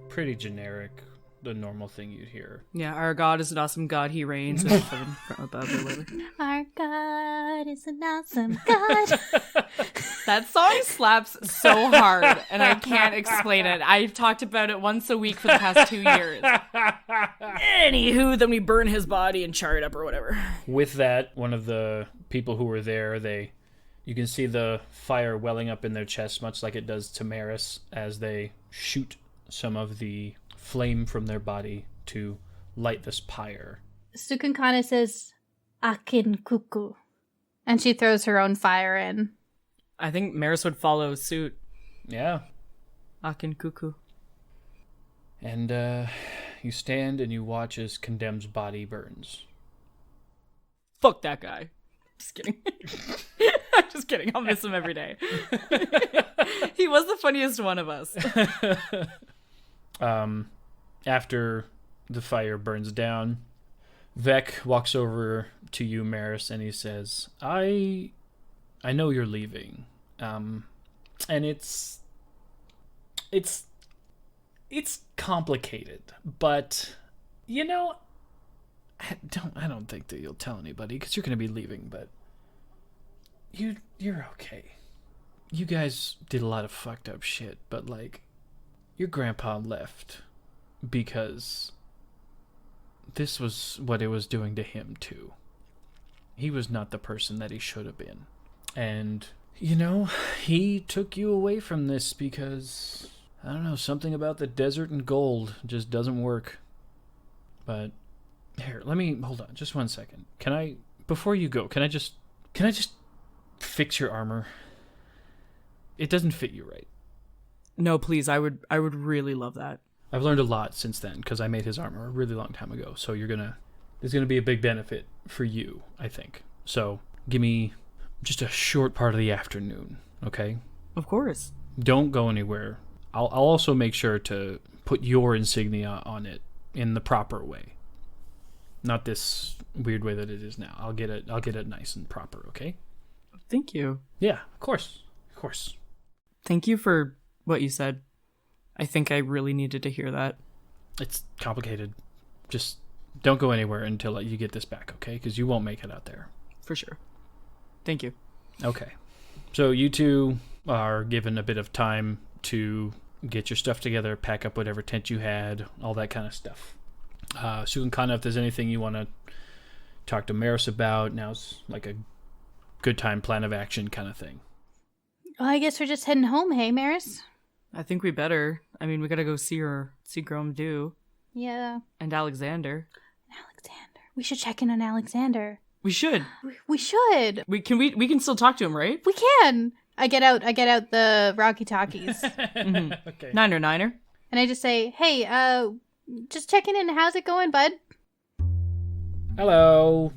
Pretty generic, the normal thing you'd hear. Yeah, our God is an awesome God. He reigns from above or whatever. Our God is an awesome God. That song slaps so hard, and I can't explain it. I've talked about it once a week for the past 2 years. Anywho, then we burn his body and char it up or whatever. With that, one of the people who were there, you can see the fire welling up in their chest, much like it does to Meris, as they shoot some of the flame from their body to light this pyre. Cukunkana says, Akin Kuku. And she throws her own fire in. I think Meris would follow suit. Yeah. Akin Kuku. And you stand and you watch as Condemned's body burns. Fuck that guy. Just kidding. I'm just kidding. I'll miss him every day. He was the funniest one of us. After the fire burns down, Vec walks over to you, Meris, and he says, I know you're leaving. And it's complicated, but you know, I don't think that you'll tell anybody because you're going to be leaving, but you're okay. You guys did a lot of fucked up shit, but like, your grandpa left because this was what it was doing to him too. He was not the person that he should have been. And, you know, he took you away from this because, I don't know, something about the desert and gold just doesn't work. But, here, hold on, just 1 second. Before you go, can I just fix your armor? It doesn't fit you right. No, please, I would really love that. I've learned a lot since then because I made his armor a really long time ago. So there's gonna be a big benefit for you, I think. So give me just a short part of the afternoon, okay? Of course. Don't go anywhere. I'll also make sure to put your insignia on it in the proper way, not this weird way that it is now. I'll get it nice and proper, okay? Thank you. Yeah, of course. Thank you for what you said. I think I really needed to hear that. It's complicated. Just don't go anywhere until you get this back, okay? Because you won't make it out there. For sure. Thank you. Okay. So you two are given a bit of time to get your stuff together, pack up whatever tent you had, all that kind of stuff. Cukunkana, if there's anything you want to talk to Meris about, now's like a good time, plan of action kind of thing. Well, I guess we're just heading home, hey, Meris? I think we better. I mean, we gotta go see Grimhilde. Yeah. And Alexander. We should check in on Alexander. We should. We should. We can still talk to him, right? We can. I get out the Rocky Talkies. Mm-hmm. Okay. Niner. And I just say, hey, just checking in. How's it going, bud? Hello.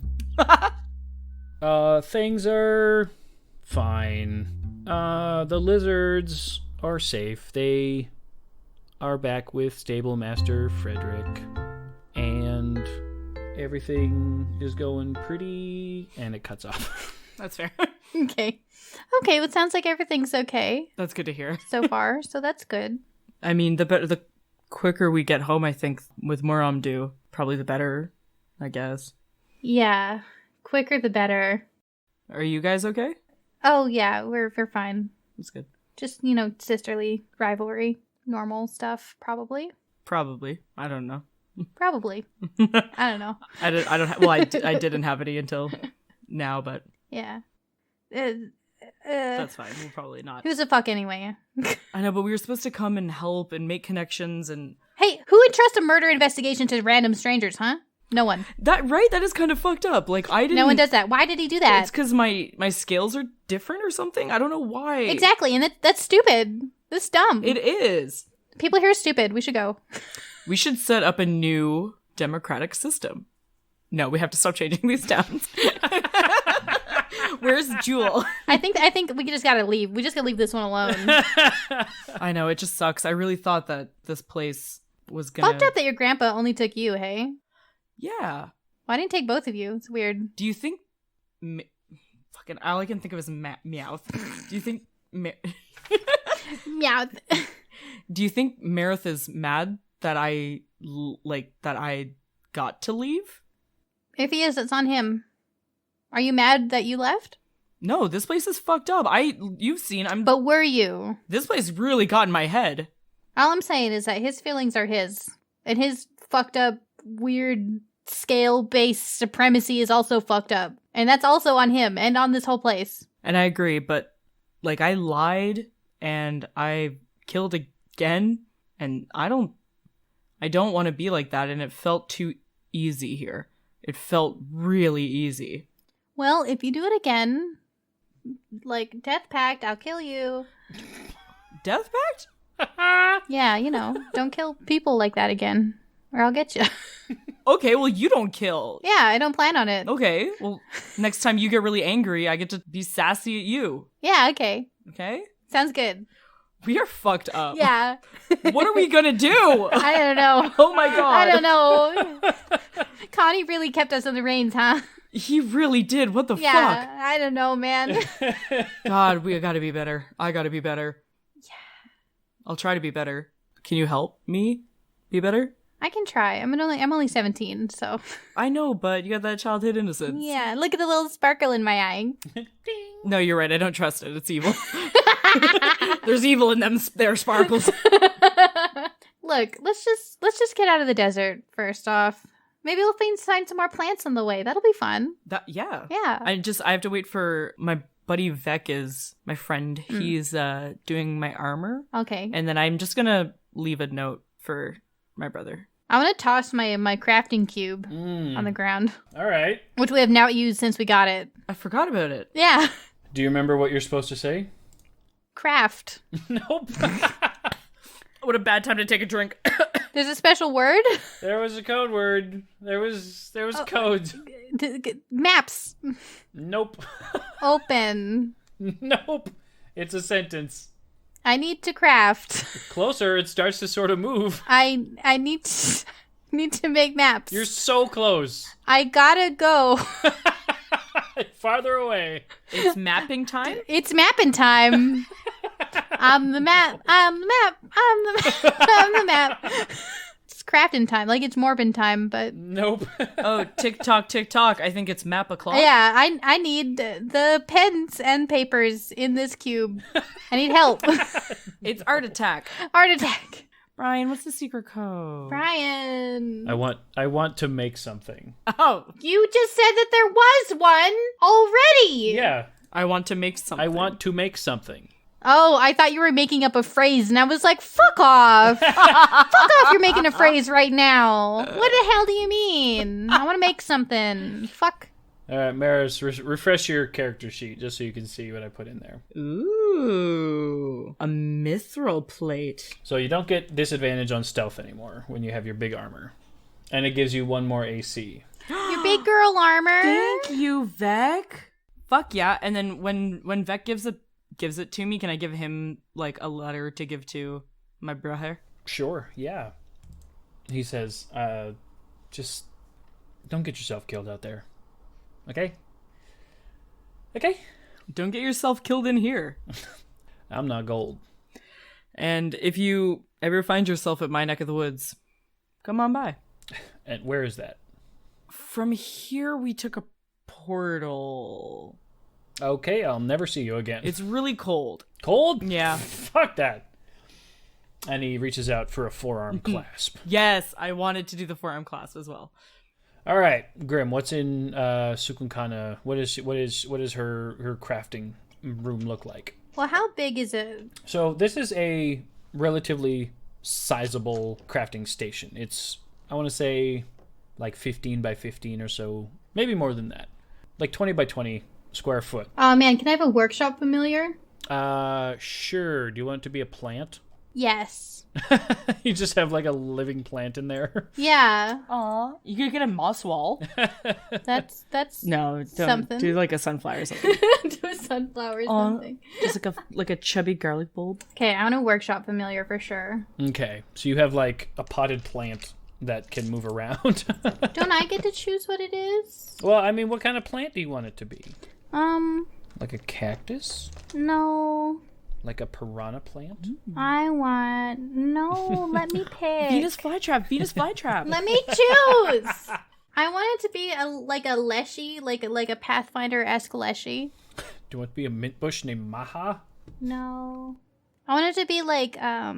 Things are fine. The lizards are safe. They are back with Stable Master Frederick. And everything is going pretty... And it cuts off. That's fair. Okay. Okay, well, it sounds like everything's okay That's good to hear. so far, so that's good. I mean, the quicker we get home, I think, with more do, probably the better, I guess. Yeah, quicker the better. Are you guys okay? Oh, yeah, we're fine. That's good. Just, sisterly rivalry, normal stuff, probably. Probably. I don't know. Probably. I don't know. I don't. Well, I didn't have any until now, but Yeah. that's fine. We'll probably not. Who's the fuck anyway? I know, but we were supposed to come and help and make connections and Hey, who would trust a murder investigation to random strangers, huh? No one. that. Right? That is kind of fucked up. Like I didn't. No one does that. Why did he do that? It's because my scales are different or something. I don't know why. Exactly, and that's stupid. That's dumb. It is. People here are stupid. We should go. We should set up a new democratic system. No, we have to stop changing these towns. Where's Jewel? I think we just gotta leave. We just gotta leave this one alone. I know, it just sucks. I really thought that this place was gonna... Fucked up that your grandpa only took you, hey? Yeah. Why didn't he take both of you? It's weird. Do you think... Fucking, all I can think of is Meowth. Do you think... Meow. Do you think Meris is mad that I got to leave? If he is, it's on him. Are you mad that you left? No, this place is fucked up. You've seen, But were you? This place really got in my head. All I'm saying is that his feelings are his. And his fucked up, weird, scale-based supremacy is also fucked up. And that's also on him and on this whole place. And I agree, but, I lied, and I killed again, and I don't want to be like that, and it felt too easy here. It felt really easy. Well, if you do it again, Death Pact, I'll kill you. Death Pact? Yeah, don't kill people like that again, or I'll get you. Okay, well, you don't kill. Yeah, I don't plan on it. Okay, well, next time you get really angry, I get to be sassy at you. Yeah, okay. Okay? Sounds good. We are fucked up. Yeah. What are we gonna do? I don't know. Oh my god. I don't know. Connie really kept us in the reins, huh? He really did. What the Yeah, fuck? I don't know, man. God, we gotta be better. I gotta be better. Yeah. I'll try to be better. Can you help me be better? I can try. I'm only 17, so. I know, but you got that childhood innocence. Yeah, look at the little sparkle in my eye. No, you're right. I don't trust it. It's evil. There's evil in them. Their sparkles. Look, let's just get out of the desert first off. Maybe we'll find some more plants on the way. That'll be fun. Yeah. Yeah. I have to wait for my buddy Vec is my friend. He's doing my armor. Okay. And then I'm just gonna leave a note for my brother. I want to toss my crafting cube on the ground. All right. Which we have not used since we got it. I forgot about it. Yeah. Do you remember what you're supposed to say? Craft. Nope. What a bad time to take a drink. There's a special word? There was a code word. There was codes. Maps. Nope. Open. Nope. It's a sentence. I need to craft. Closer, it starts to sort of move. I need to make maps. You're so close. I gotta go. Farther away. It's mapping time? It's mapping time. I'm the map. I'm the map. I'm the map. It's crafting time. It's Morbin time, but... Nope. Oh, tick-tock, tick-tock. I think it's map o'clock. Yeah, I need the pens and papers in this cube. I need help. It's art attack. Art attack. Brian, what's the secret code? Brian. I want to make something. Oh. You just said that there was one already. Yeah. I want to make something. I want to make something. Oh, I thought you were making up a phrase, and I was like, fuck off. Fuck off, you're making a phrase right now. What the hell do you mean? I want to make something. Fuck. All right, Meris, refresh your character sheet just so you can see what I put in there. Ooh, a mithril plate. So you don't get disadvantage on stealth anymore when you have your big armor. And it gives you 1 more AC. Your big girl armor. Thank you, Vec. Fuck yeah. And then when Vec gives it to me, can I give him like a letter to give to my brother? Sure, yeah. He says, just don't get yourself killed out there. Okay? Okay? Don't get yourself killed in here. I'm not gold. And if you ever find yourself at my neck of the woods, come on by. And where is that? From here, we took a portal. Okay, I'll never see you again. It's really cold. Cold? Yeah. Fuck that. And he reaches out for a forearm clasp. Yes, I wanted to do the forearm clasp as well. All right, Grim. What's in Cukunkana? What is her crafting room look like? Well, how big is it? So this is a relatively sizable crafting station. It's, I want to say, like 15 by 15 or so, maybe more than that, like 20 by 20 square foot. Oh man, can I have a workshop familiar? Sure. Do you want it to be a plant? Yes. You just have like a living plant in there. Yeah. Aw, you could get a moss wall. That's No, don't something. do like a sunflower or something. Do a sunflower or something. Just like a chubby garlic bulb. Okay, I want a workshop familiar for sure. Okay, so you have like a potted plant that can move around. Don't I get to choose what it is? Well, I mean, what kind of plant do you want it to be? Like a cactus? No. Like a piranha plant? Let me pick. Venus flytrap. Let me choose. I want it to be a leshy, like a Pathfinder-esque leshy. Do you want it to be a mint bush named Maha? No. I want it to be like a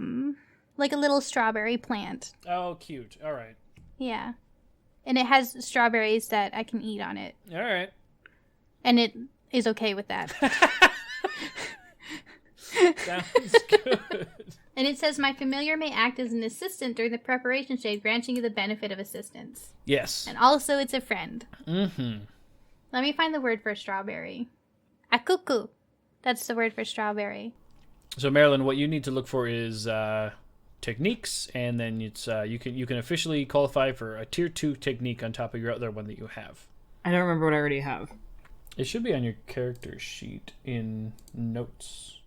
little strawberry plant. Oh, cute. All right. Yeah. And it has strawberries that I can eat on it. All right. And it is okay with that. Sounds good. And it says, my familiar may act as an assistant during the preparation stage, granting you the benefit of assistance. Yes. And also it's a friend. Mm-hmm. Let me find the word for strawberry. A cuckoo. That's the word for strawberry. So, Marilyn, what you need to look for is techniques, and then it's you can officially qualify for a tier 2 technique on top of your other one that you have. I don't remember what I already have. It should be on your character sheet in notes.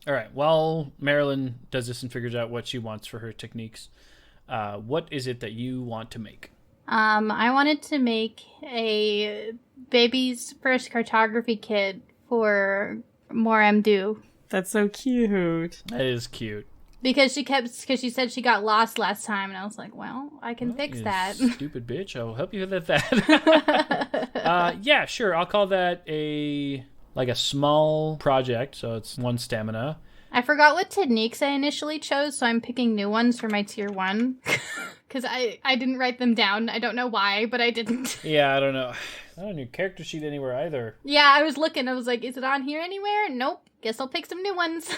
All right, while Marilyn does this and figures out what she wants for her techniques, what is it that you want to make? I wanted to make a baby's first cartography kit for Moramdu. That's so cute. That is cute. Because she said she got lost last time, and I was like, well, I can fix You that. Stupid bitch, I will help you with that. Yeah, sure, I'll call that a small project, so it's 1 stamina. I forgot what techniques I initially chose, so I'm picking new ones for my tier 1. Because I didn't write them down. I don't know why, but I didn't. Yeah, I don't know. Not on your character sheet anywhere either. Yeah, I was looking. I was like, is it on here anywhere? Nope. Guess I'll pick some new ones.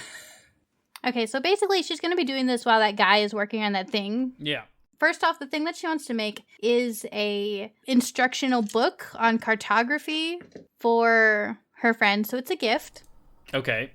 Okay, so basically she's going to be doing this while that guy is working on that thing. Yeah. First off, the thing that she wants to make is a instructional book on cartography for her friend. So it's a gift. Okay.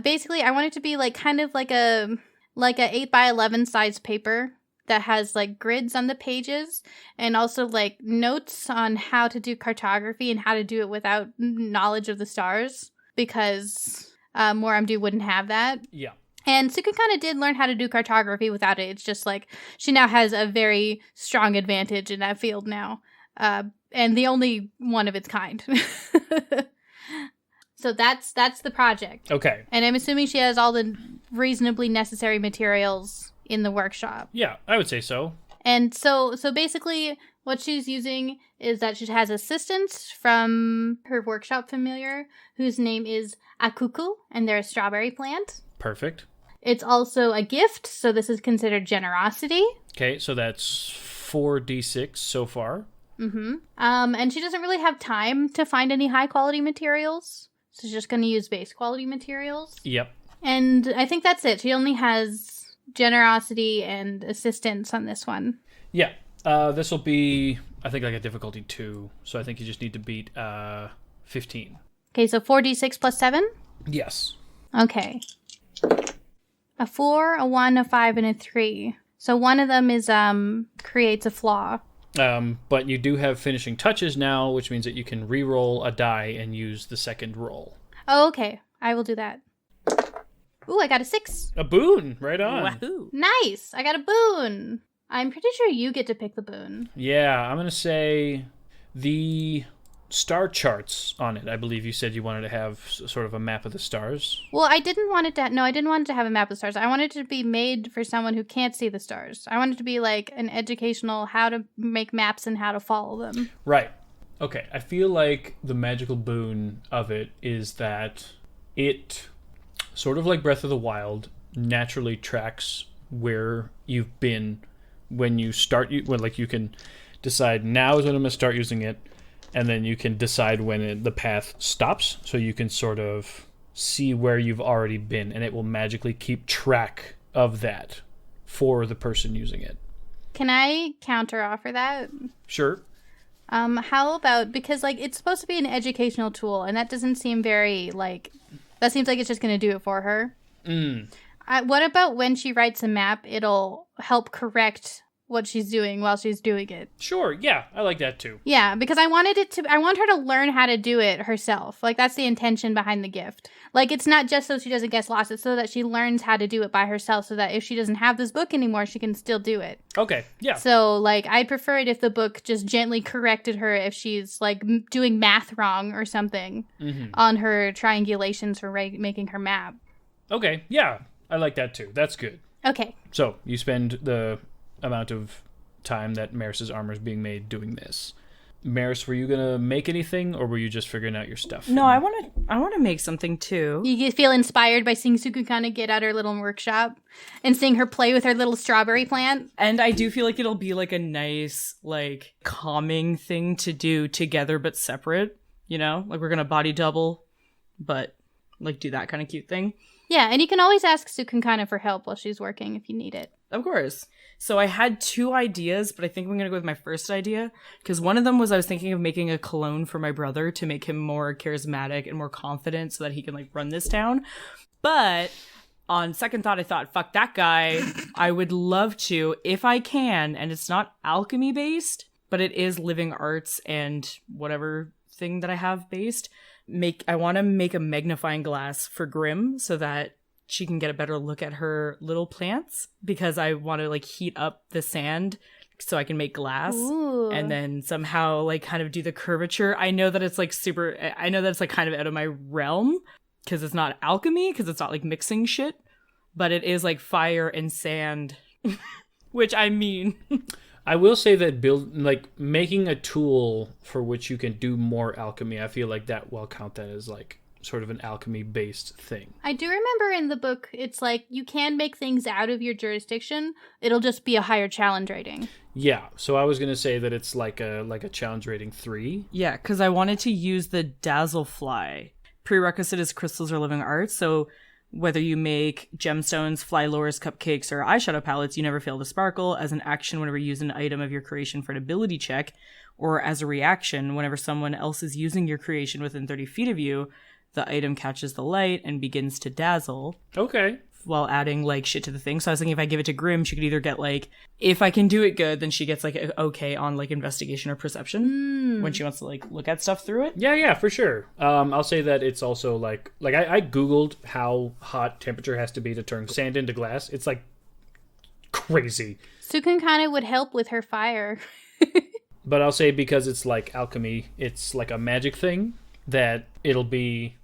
Basically, I want it to be kind of like a 8x11 size paper that has grids on the pages and also notes on how to do cartography and how to do it without knowledge of the stars, because Moramdu wouldn't have that. Yeah. And Cukunkana did learn how to do cartography without it. It's just she now has a very strong advantage in that field now, and the only one of its kind. So that's the project. Okay. And I'm assuming she has all the reasonably necessary materials in the workshop. Yeah, I would say so. And so basically what she's using is that she has assistance from her workshop familiar, whose name is Akuku, and they're a strawberry plant. Perfect. It's also a gift, so this is considered generosity. Okay, so that's 4d6 so far. Mm-hmm. And she doesn't really have time to find any high quality materials, so she's just going to use base quality materials. Yep. And I think that's it. She only has generosity and assistance on this one. Yeah. This will be I think like a difficulty 2. So I think you just need to beat 15. Okay, so 4d6 plus 7? Yes. Okay. A 4, a 1, a 5, and a 3. So one of them is creates a flaw. But you do have finishing touches now, which means that you can re-roll a die and use the second roll. Oh, okay. I will do that. Ooh, I got a 6. A boon! Right on. Wahoo! Nice! I got a boon. I'm pretty sure you get to pick the boon. Yeah, I'm going to say the star charts on it. I believe you said you wanted to have sort of a map of the stars. Well, I didn't want it to have a map of the stars. I wanted it to be made for someone who can't see the stars. I wanted it to be like an educational how to make maps and how to follow them. Right. Okay, I feel like the magical boon of it is that it, sort of like Breath of the Wild, naturally tracks where you've been when you start. Like you can decide now is when I'm going to start using it, and then you can decide when the path stops, so you can sort of see where you've already been, and it will magically keep track of that for the person using it. Can I counter offer that? Sure. How about, because like it's supposed to be an educational tool, and that doesn't seem very like, that seems like it's just going to do it for her. What about when she writes a map, it'll help correct what she's doing while she's doing it? Sure, yeah, I like that too. Yeah, because I want her to learn how to do it herself. Like, that's the intention behind the gift. Like, it's not just so she doesn't get lost, it's so that she learns how to do it by herself, so that if she doesn't have this book anymore, she can still do it. Okay, yeah. So, like, I'd prefer it if the book just gently corrected her if she's, like, doing math wrong or something on her triangulations for making her map. Okay, yeah, I like that too. That's good. Okay. So, you spend the amount of time that Meris's armor is being made doing this. Meris, were you gonna make anything, or were you just figuring out your stuff? No, I want to make something too. You feel inspired by seeing Cukunkana get out her little workshop and seeing her play with her little strawberry plant. And I do feel like it'll be like a nice, like, calming thing to do together but separate, you know? Like, we're gonna body double, but, like, do that kind of cute thing. Yeah, and you can always ask Cukunkana for help while she's working if you need it. Of course. So I had 2 ideas, but I think I'm going to go with my first idea. Because one of them was I was thinking of making a cologne for my brother to make him more charismatic and more confident so that he can, like, run this town. But on second thought, I thought, fuck that guy. I would love to, if I can, and it's not alchemy based, but it is living arts and whatever thing that I have based. I want to make a magnifying glass for Grim so that she can get a better look at her little plants, because I want to, like, heat up the sand so I can make glass. Ooh. And then somehow, like, kind of do the curvature. I know that it's like kind of out of my realm because it's not alchemy, because it's not like mixing shit, but it is like fire and sand, which I mean. I will say that making a tool for which you can do more alchemy, I feel like that will count that as like sort of an alchemy based thing. I do remember in the book it's like you can make things out of your jurisdiction, it'll just be a higher challenge rating. Yeah, so I was going to say that it's like a challenge rating 3. Yeah, because I wanted to use the Dazzle Fly. Prerequisite is crystals or living arts, so whether you make gemstones, fly lures, cupcakes, or eyeshadow palettes, you never fail to sparkle. As an action whenever you use an item of your creation for an ability check, or as a reaction whenever someone else is using your creation within 30 feet of you, the item catches the light and begins to dazzle. Okay. While adding, like, shit to the thing. So I was thinking if I give it to Grim, she could either get, like, if I can do it good, then she gets, like, an okay on, like, investigation or perception when she wants to, like, look at stuff through it. Yeah, for sure. I'll say that it's also, like I Googled how hot temperature has to be to turn sand into glass. It's, like, crazy. Cukunkana would help with her fire. But I'll say because it's, like, alchemy, it's, like, a magic thing, that it'll be,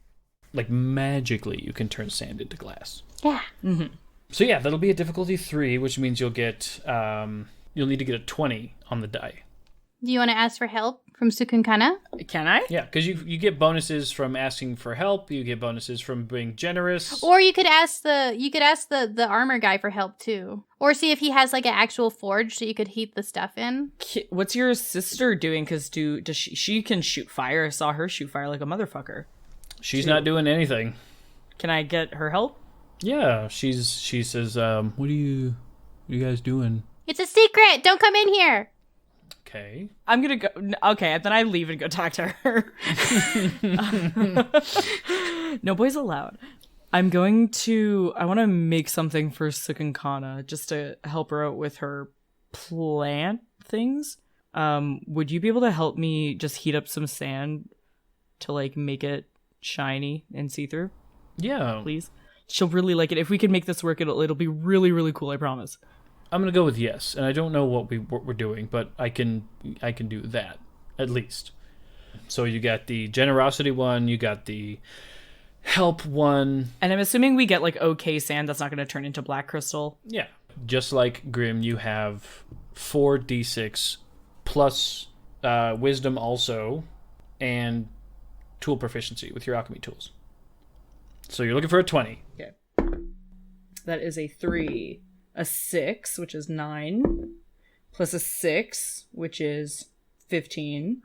like, magically you can turn sand into glass. Yeah. Mm-hmm. So yeah, that'll be a difficulty 3, which means you'll get you'll need to get a 20 on the die. Do you want to ask for help from Cukunkana? Can I? Yeah, because you get bonuses from asking for help. You get bonuses from being generous. Or you could ask the armor guy for help too, or see if he has like an actual forge that you could heat the stuff in. What's your sister doing? Because does she can shoot fire? I saw her shoot fire like a motherfucker. She's not doing anything. Can I get her help? Yeah, she says, what are you guys doing? It's a secret. Don't come in here. Okay. I'm gonna go. Okay, then I leave and go talk to her. No boys allowed. I want to make something for Cukunkana just to help her out with her plant things. Would you be able to help me just heat up some sand to like make it shiny and see-through, Yeah. please? She'll really like it. If we can make this work, it'll be really, really cool, I promise. I'm gonna go with yes, and I don't know what we're doing, but I can do that at least. So you got the generosity one, you got the help one. And I'm assuming we get like okay sand that's not going to turn into black crystal. Yeah. Just like Grim, you have 4d6 plus wisdom also, and tool proficiency with your alchemy tools. So you're looking for a 20. Okay. That is a 3, a 6, which is 9, plus a 6, which is 15,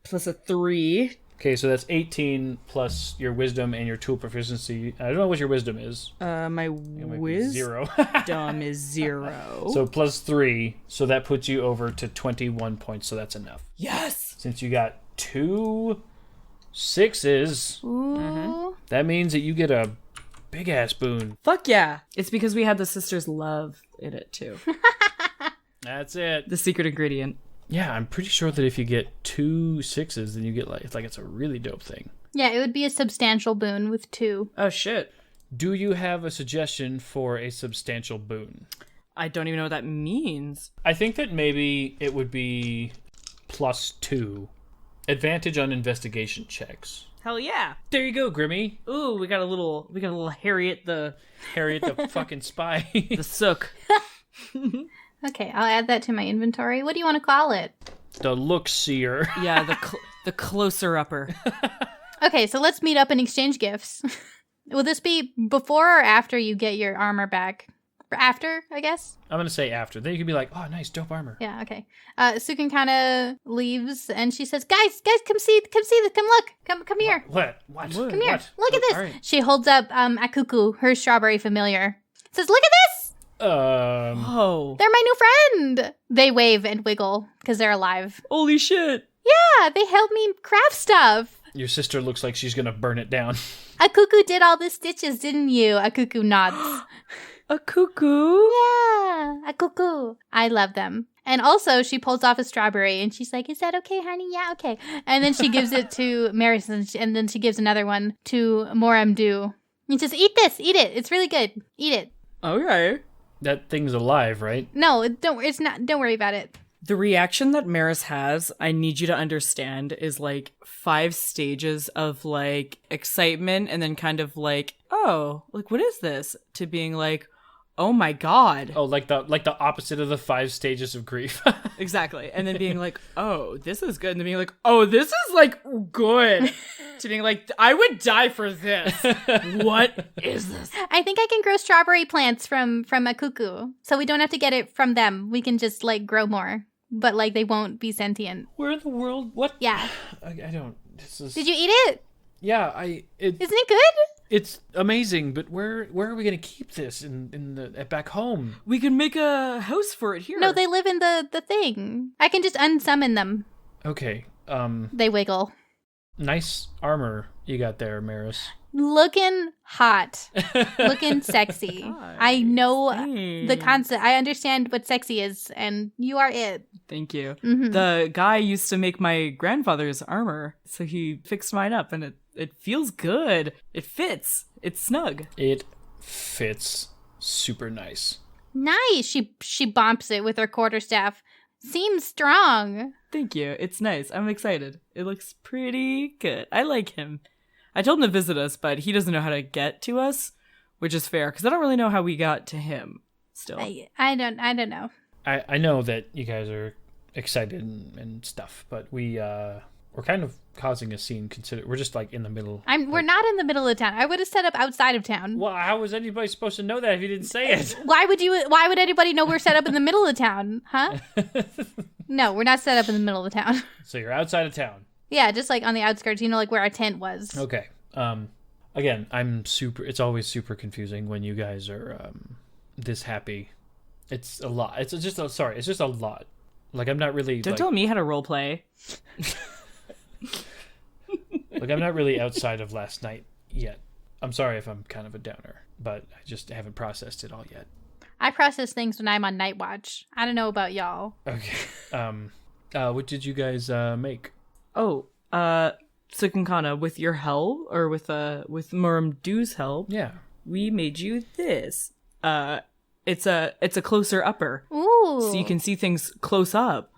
plus a 3. Okay, so that's 18 plus your wisdom and your tool proficiency. I don't know what your wisdom is. My It might be wisdom 0. is 0. So plus 3, so that puts you over to 21 points, so that's enough. Yes! Since you got 2 6s, Ooh. that means that you get a big-ass boon. Fuck yeah! It's because we had the sister's love in it too. That's it. The secret ingredient. Yeah, I'm pretty sure that if you get 2 6s, then you get it's a really dope thing. Yeah, it would be a substantial boon with 2. Oh shit. Do you have a suggestion for a substantial boon? I don't even know what that means. I think that maybe it would be +2. Advantage on investigation checks. Hell yeah. There you go, Grimmy. Ooh, we got a little Harriet the fucking spy. the sook. Okay, I'll add that to my inventory. What do you want to call it? The look seer. Yeah, the closer upper. Okay, so let's meet up and exchange gifts. Will this be before or after you get your armor back? After, I guess? I'm going to say after. Then you can be like, oh, nice, dope armor. Yeah, okay. Sukin kind of leaves and she says, guys, come see this, come look, come here. What? Come here, What? look at this. All right. She holds up a cuckoo, her strawberry familiar. Says, look at this. Oh. They're my new friend. They wave and wiggle because they're alive. Holy shit. Yeah, they helped me craft stuff. Your sister looks like she's going to burn it down. A cuckoo did all the stitches, didn't you? A cuckoo nods. A cuckoo? Yeah, a cuckoo. I love them. And also, she pulls off a strawberry, and she's like, is that okay, honey? Yeah, okay. And then she gives it to Meris, and then she gives another one to Moramdu. And says, eat this, eat it. It's really good. Eat it. Okay. That thing's alive, right? No, don't worry about it. The reaction that Meris has, I need you to understand, is like 5 stages of like excitement and then kind of like, oh, like what is this? To being like, oh my god. Oh, like the opposite of the 5 stages of grief. Exactly. And then being like, oh, this is good. And then being like, oh, this is like good. To being like, I would die for this. What is this? I think I can grow strawberry plants from a cuckoo. So we don't have to get it from them. We can just like grow more. But like they won't be sentient. Where in the world? What? Yeah. I don't. This is. Did you eat it? Yeah, Isn't it good? It's amazing, but where are we gonna keep this in the back home? We can make a house for it here. No, they live in the thing. I can just unsummon them. Okay. They wiggle. Nice armor you got there, Meris. Looking hot. Looking sexy. I know the concept. I understand what sexy is, and you are it. Thank you. Mm-hmm. The guy used to make my grandfather's armor, so he fixed mine up, and it feels good. It fits. It's snug. It fits super nice. Nice. She bumps it with her quarterstaff. Seems strong. Thank you. It's nice. I'm excited. It looks pretty good. I like him. I told him to visit us, but he doesn't know how to get to us, which is fair, because I don't really know how we got to him still. I don't know. I know that you guys are excited and stuff, but we're kind of causing a scene. We're just like in the middle. We're not in the middle of town. I would have set up outside of town. Well, how was anybody supposed to know that if you didn't say it? Why would anybody know we're set up in the middle of town? Huh? No, we're not set up in the middle of town. So you're outside of town. Yeah, just like on the outskirts, like where our tent was. Okay. Again, it's always super confusing when you guys are this happy. It's a lot. It's just a lot. Like, I'm not really... Don't tell me how to role play. Like, I'm not really outside of last night yet. I'm sorry if I'm kind of a downer, but I just haven't processed it all yet. I process things when I'm on night watch. I don't know about y'all. Okay. What did you guys make? Oh, Cukunkana, with your help, or with Muramdu's help, Yeah. we made you this. It's a closer upper. Ooh. So you can see things close up.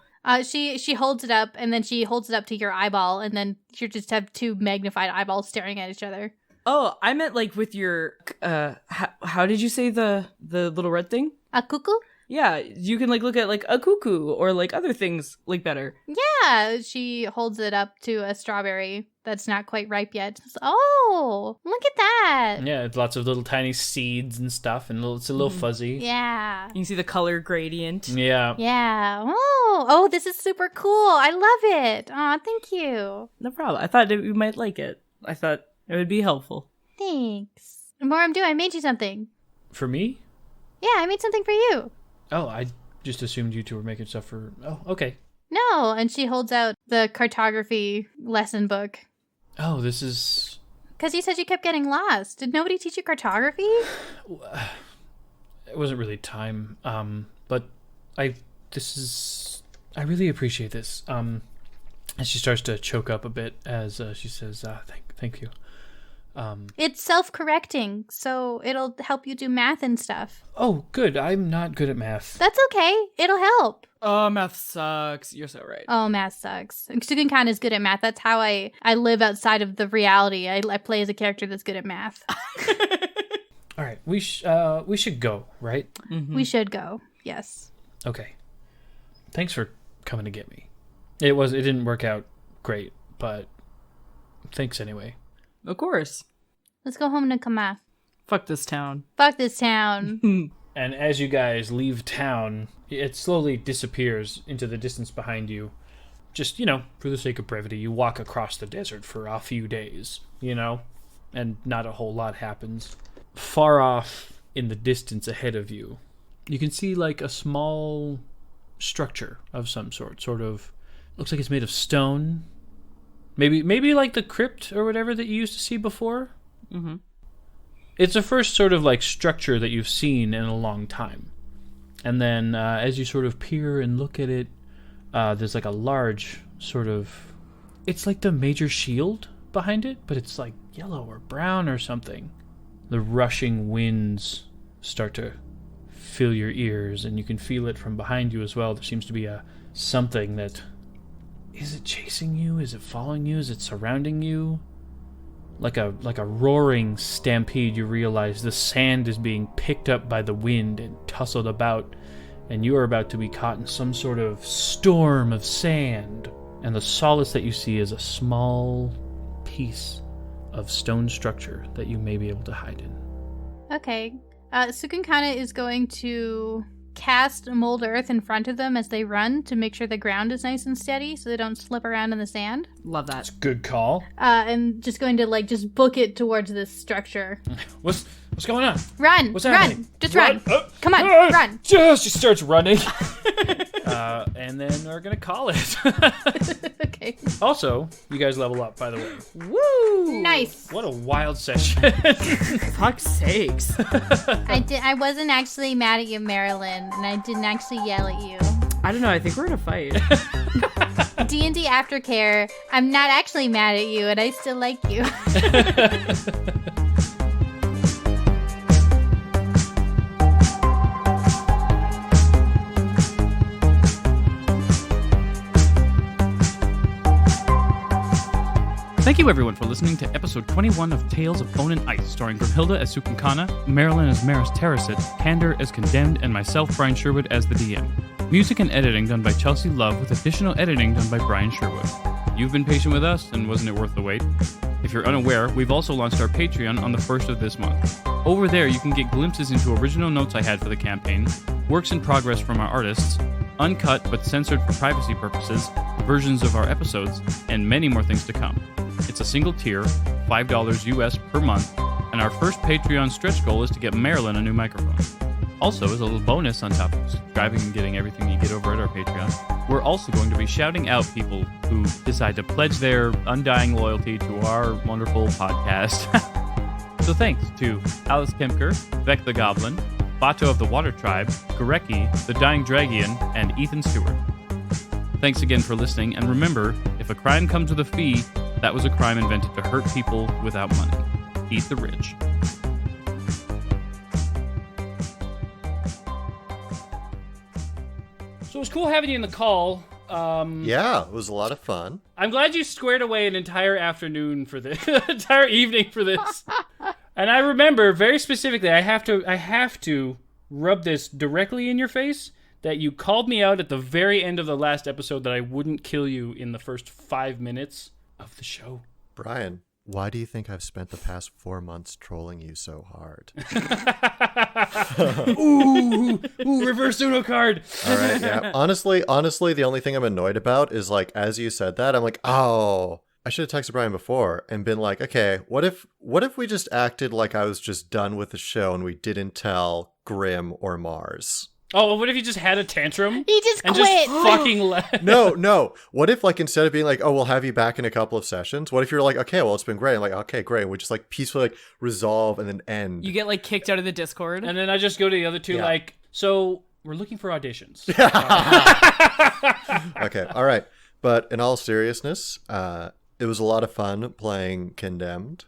She holds it up, and then she holds it up to your eyeball, and then you just have two magnified eyeballs staring at each other. Oh, I meant like with your how did you say the little red thing? A cuckoo? Yeah, you can like look at like a cuckoo or like other things like better. Yeah, she holds it up to a strawberry that's not quite ripe yet. Oh, look at that. Yeah, it's lots of little tiny seeds and stuff, and it's a little fuzzy. Yeah. You can see the color gradient. Yeah. Yeah. Oh, this is super cool. I love it. Aw, thank you. No problem. I thought you might like it. I thought it would be helpful. Thanks. Moramdu, I made you something. For me? Yeah, I made something for you. Oh, I just assumed you two were making stuff for... Oh, okay. No, and she holds out the cartography lesson book. Oh, this is... Because you said you kept getting lost. Did nobody teach you cartography? It wasn't really time, but I really appreciate this. And she starts to choke up a bit as she says, thank you. It's self-correcting, so it'll help you do math and stuff. Oh, good. I'm not good at math. That's okay. It'll help. Oh, math sucks. You're so right. Oh, math sucks. Cukunkana is good at math. That's how I live outside of the reality. I play as a character that's good at math. All right, we should go, right? We should go. Yes. Okay. Thanks for coming to get me. It didn't work out great, but thanks anyway. Of course. Let's go home to Kama. Fuck this town. Fuck this town. And as you guys leave town, it slowly disappears into the distance behind you. Just, for the sake of brevity, you walk across the desert for a few days, and not a whole lot happens. Far off in the distance ahead of you, you can see like a small structure of some sort of, looks like it's made of stone. Maybe like the crypt or whatever that you used to see before. Mm-hmm. It's the first sort of like structure that you've seen in a long time. And then as you sort of peer and look at it, there's like a large sort of... It's like the major shield behind it, but it's like yellow or brown or something. The rushing winds start to fill your ears, and you can feel it from behind you as well. There seems to be something that... Is it chasing you? Is it following you? Is it surrounding you? Like a roaring stampede, you realize the sand is being picked up by the wind and tussled about, and you are about to be caught in some sort of storm of sand. And the solace that you see is a small piece of stone structure that you may be able to hide in. Okay. Cukunkana is going to cast mold earth in front of them as they run to make sure the ground is nice and steady so they don't slip around in the sand. Love that. Good call. And just going to just book it towards this structure. What's going on? Run! What's happening? Just run! Come on, run! She starts running. And then we're gonna call it. Okay. Also, you guys level up, by the way. Woo! Nice. What a wild session. Fuck's sakes. I wasn't actually mad at you, Marilyn, and I didn't actually yell at you. I don't know. I think we're in a fight. D&D Aftercare, I'm not actually mad at you, and I still like you. Thank you, everyone, for listening to episode 21 of Tales of Bone and Ice, starring Grimhilde as Cukunkana, Marilyn as Meris Terracit, Candor as Condemned, and myself, Brian Sherwood, as the DM. Music and editing done by Chelsea Love, with additional editing done by Brian Sherwood. You've been patient with us, and wasn't it worth the wait? If you're unaware, we've also launched our Patreon on the 1st of this month. Over there, you can get glimpses into original notes I had for the campaign, works in progress from our artists, uncut but censored for privacy purposes, versions of our episodes, and many more things to come. It's a single tier, $5 US per month, and our first Patreon stretch goal is to get Marilyn a new microphone. Also, as a little bonus on top of subscribing and getting everything you get over at our Patreon, we're also going to be shouting out people who decide to pledge their undying loyalty to our wonderful podcast. So thanks to Alice Kempker, Beck the Goblin, Bato of the Water Tribe, Goreki, the Dying Dragon, and Ethan Stewart. Thanks again for listening, and remember, if a crime comes with a fee, that was a crime invented to hurt people without money. Eat the rich. So it was cool having you in the call. Yeah, it was a lot of fun. I'm glad you squared away an entire afternoon for this, entire evening for this. And I remember very specifically, I have to rub this directly in your face, that you called me out at the very end of the last episode that I wouldn't kill you in the first 5 minutes of the show. Brian, why do you think I've spent the past 4 months trolling you so hard? Ooh, reverse Uno card. All right, yeah. Honestly, the only thing I'm annoyed about is, like, as you said that, I'm like, oh, I should have texted Brian before and been like, okay, what if we just acted like I was just done with the show and we didn't tell Grim or Mars? Oh, what if you just had a tantrum? He just and quit. Just fucking left. No. What if, like, instead of being like, oh, we'll have you back in a couple of sessions, what if you're like, okay, well, it's been great. I'm like, okay, great. And we just, like, peacefully, like, resolve and then end. You get, like, kicked out of the Discord. And then I just go to the other two, like, so we're looking for auditions. Okay, all right. But in all seriousness, it was a lot of fun playing Condemned.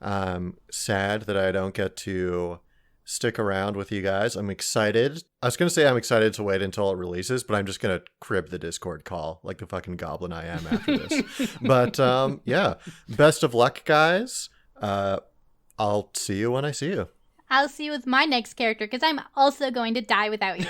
Sad that I don't get to stick around with you guys. I'm excited. I was going to say I'm excited to wait until it releases, but I'm just going to crib the Discord call like the fucking goblin I am after this. But yeah, best of luck, guys. I'll see you when I see you. I'll see you with my next character because I'm also going to die without you.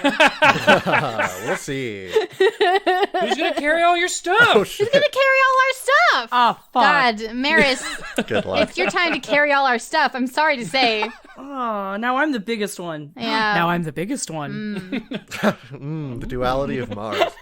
We'll see. Who's going to carry all your stuff? Oh, Who's going to carry all our stuff? Oh, fuck. God, Meris, Good luck. it's your time to carry all our stuff. I'm sorry to say. Oh, now I'm the biggest one. Yeah. Now I'm the biggest one. The duality of Mars.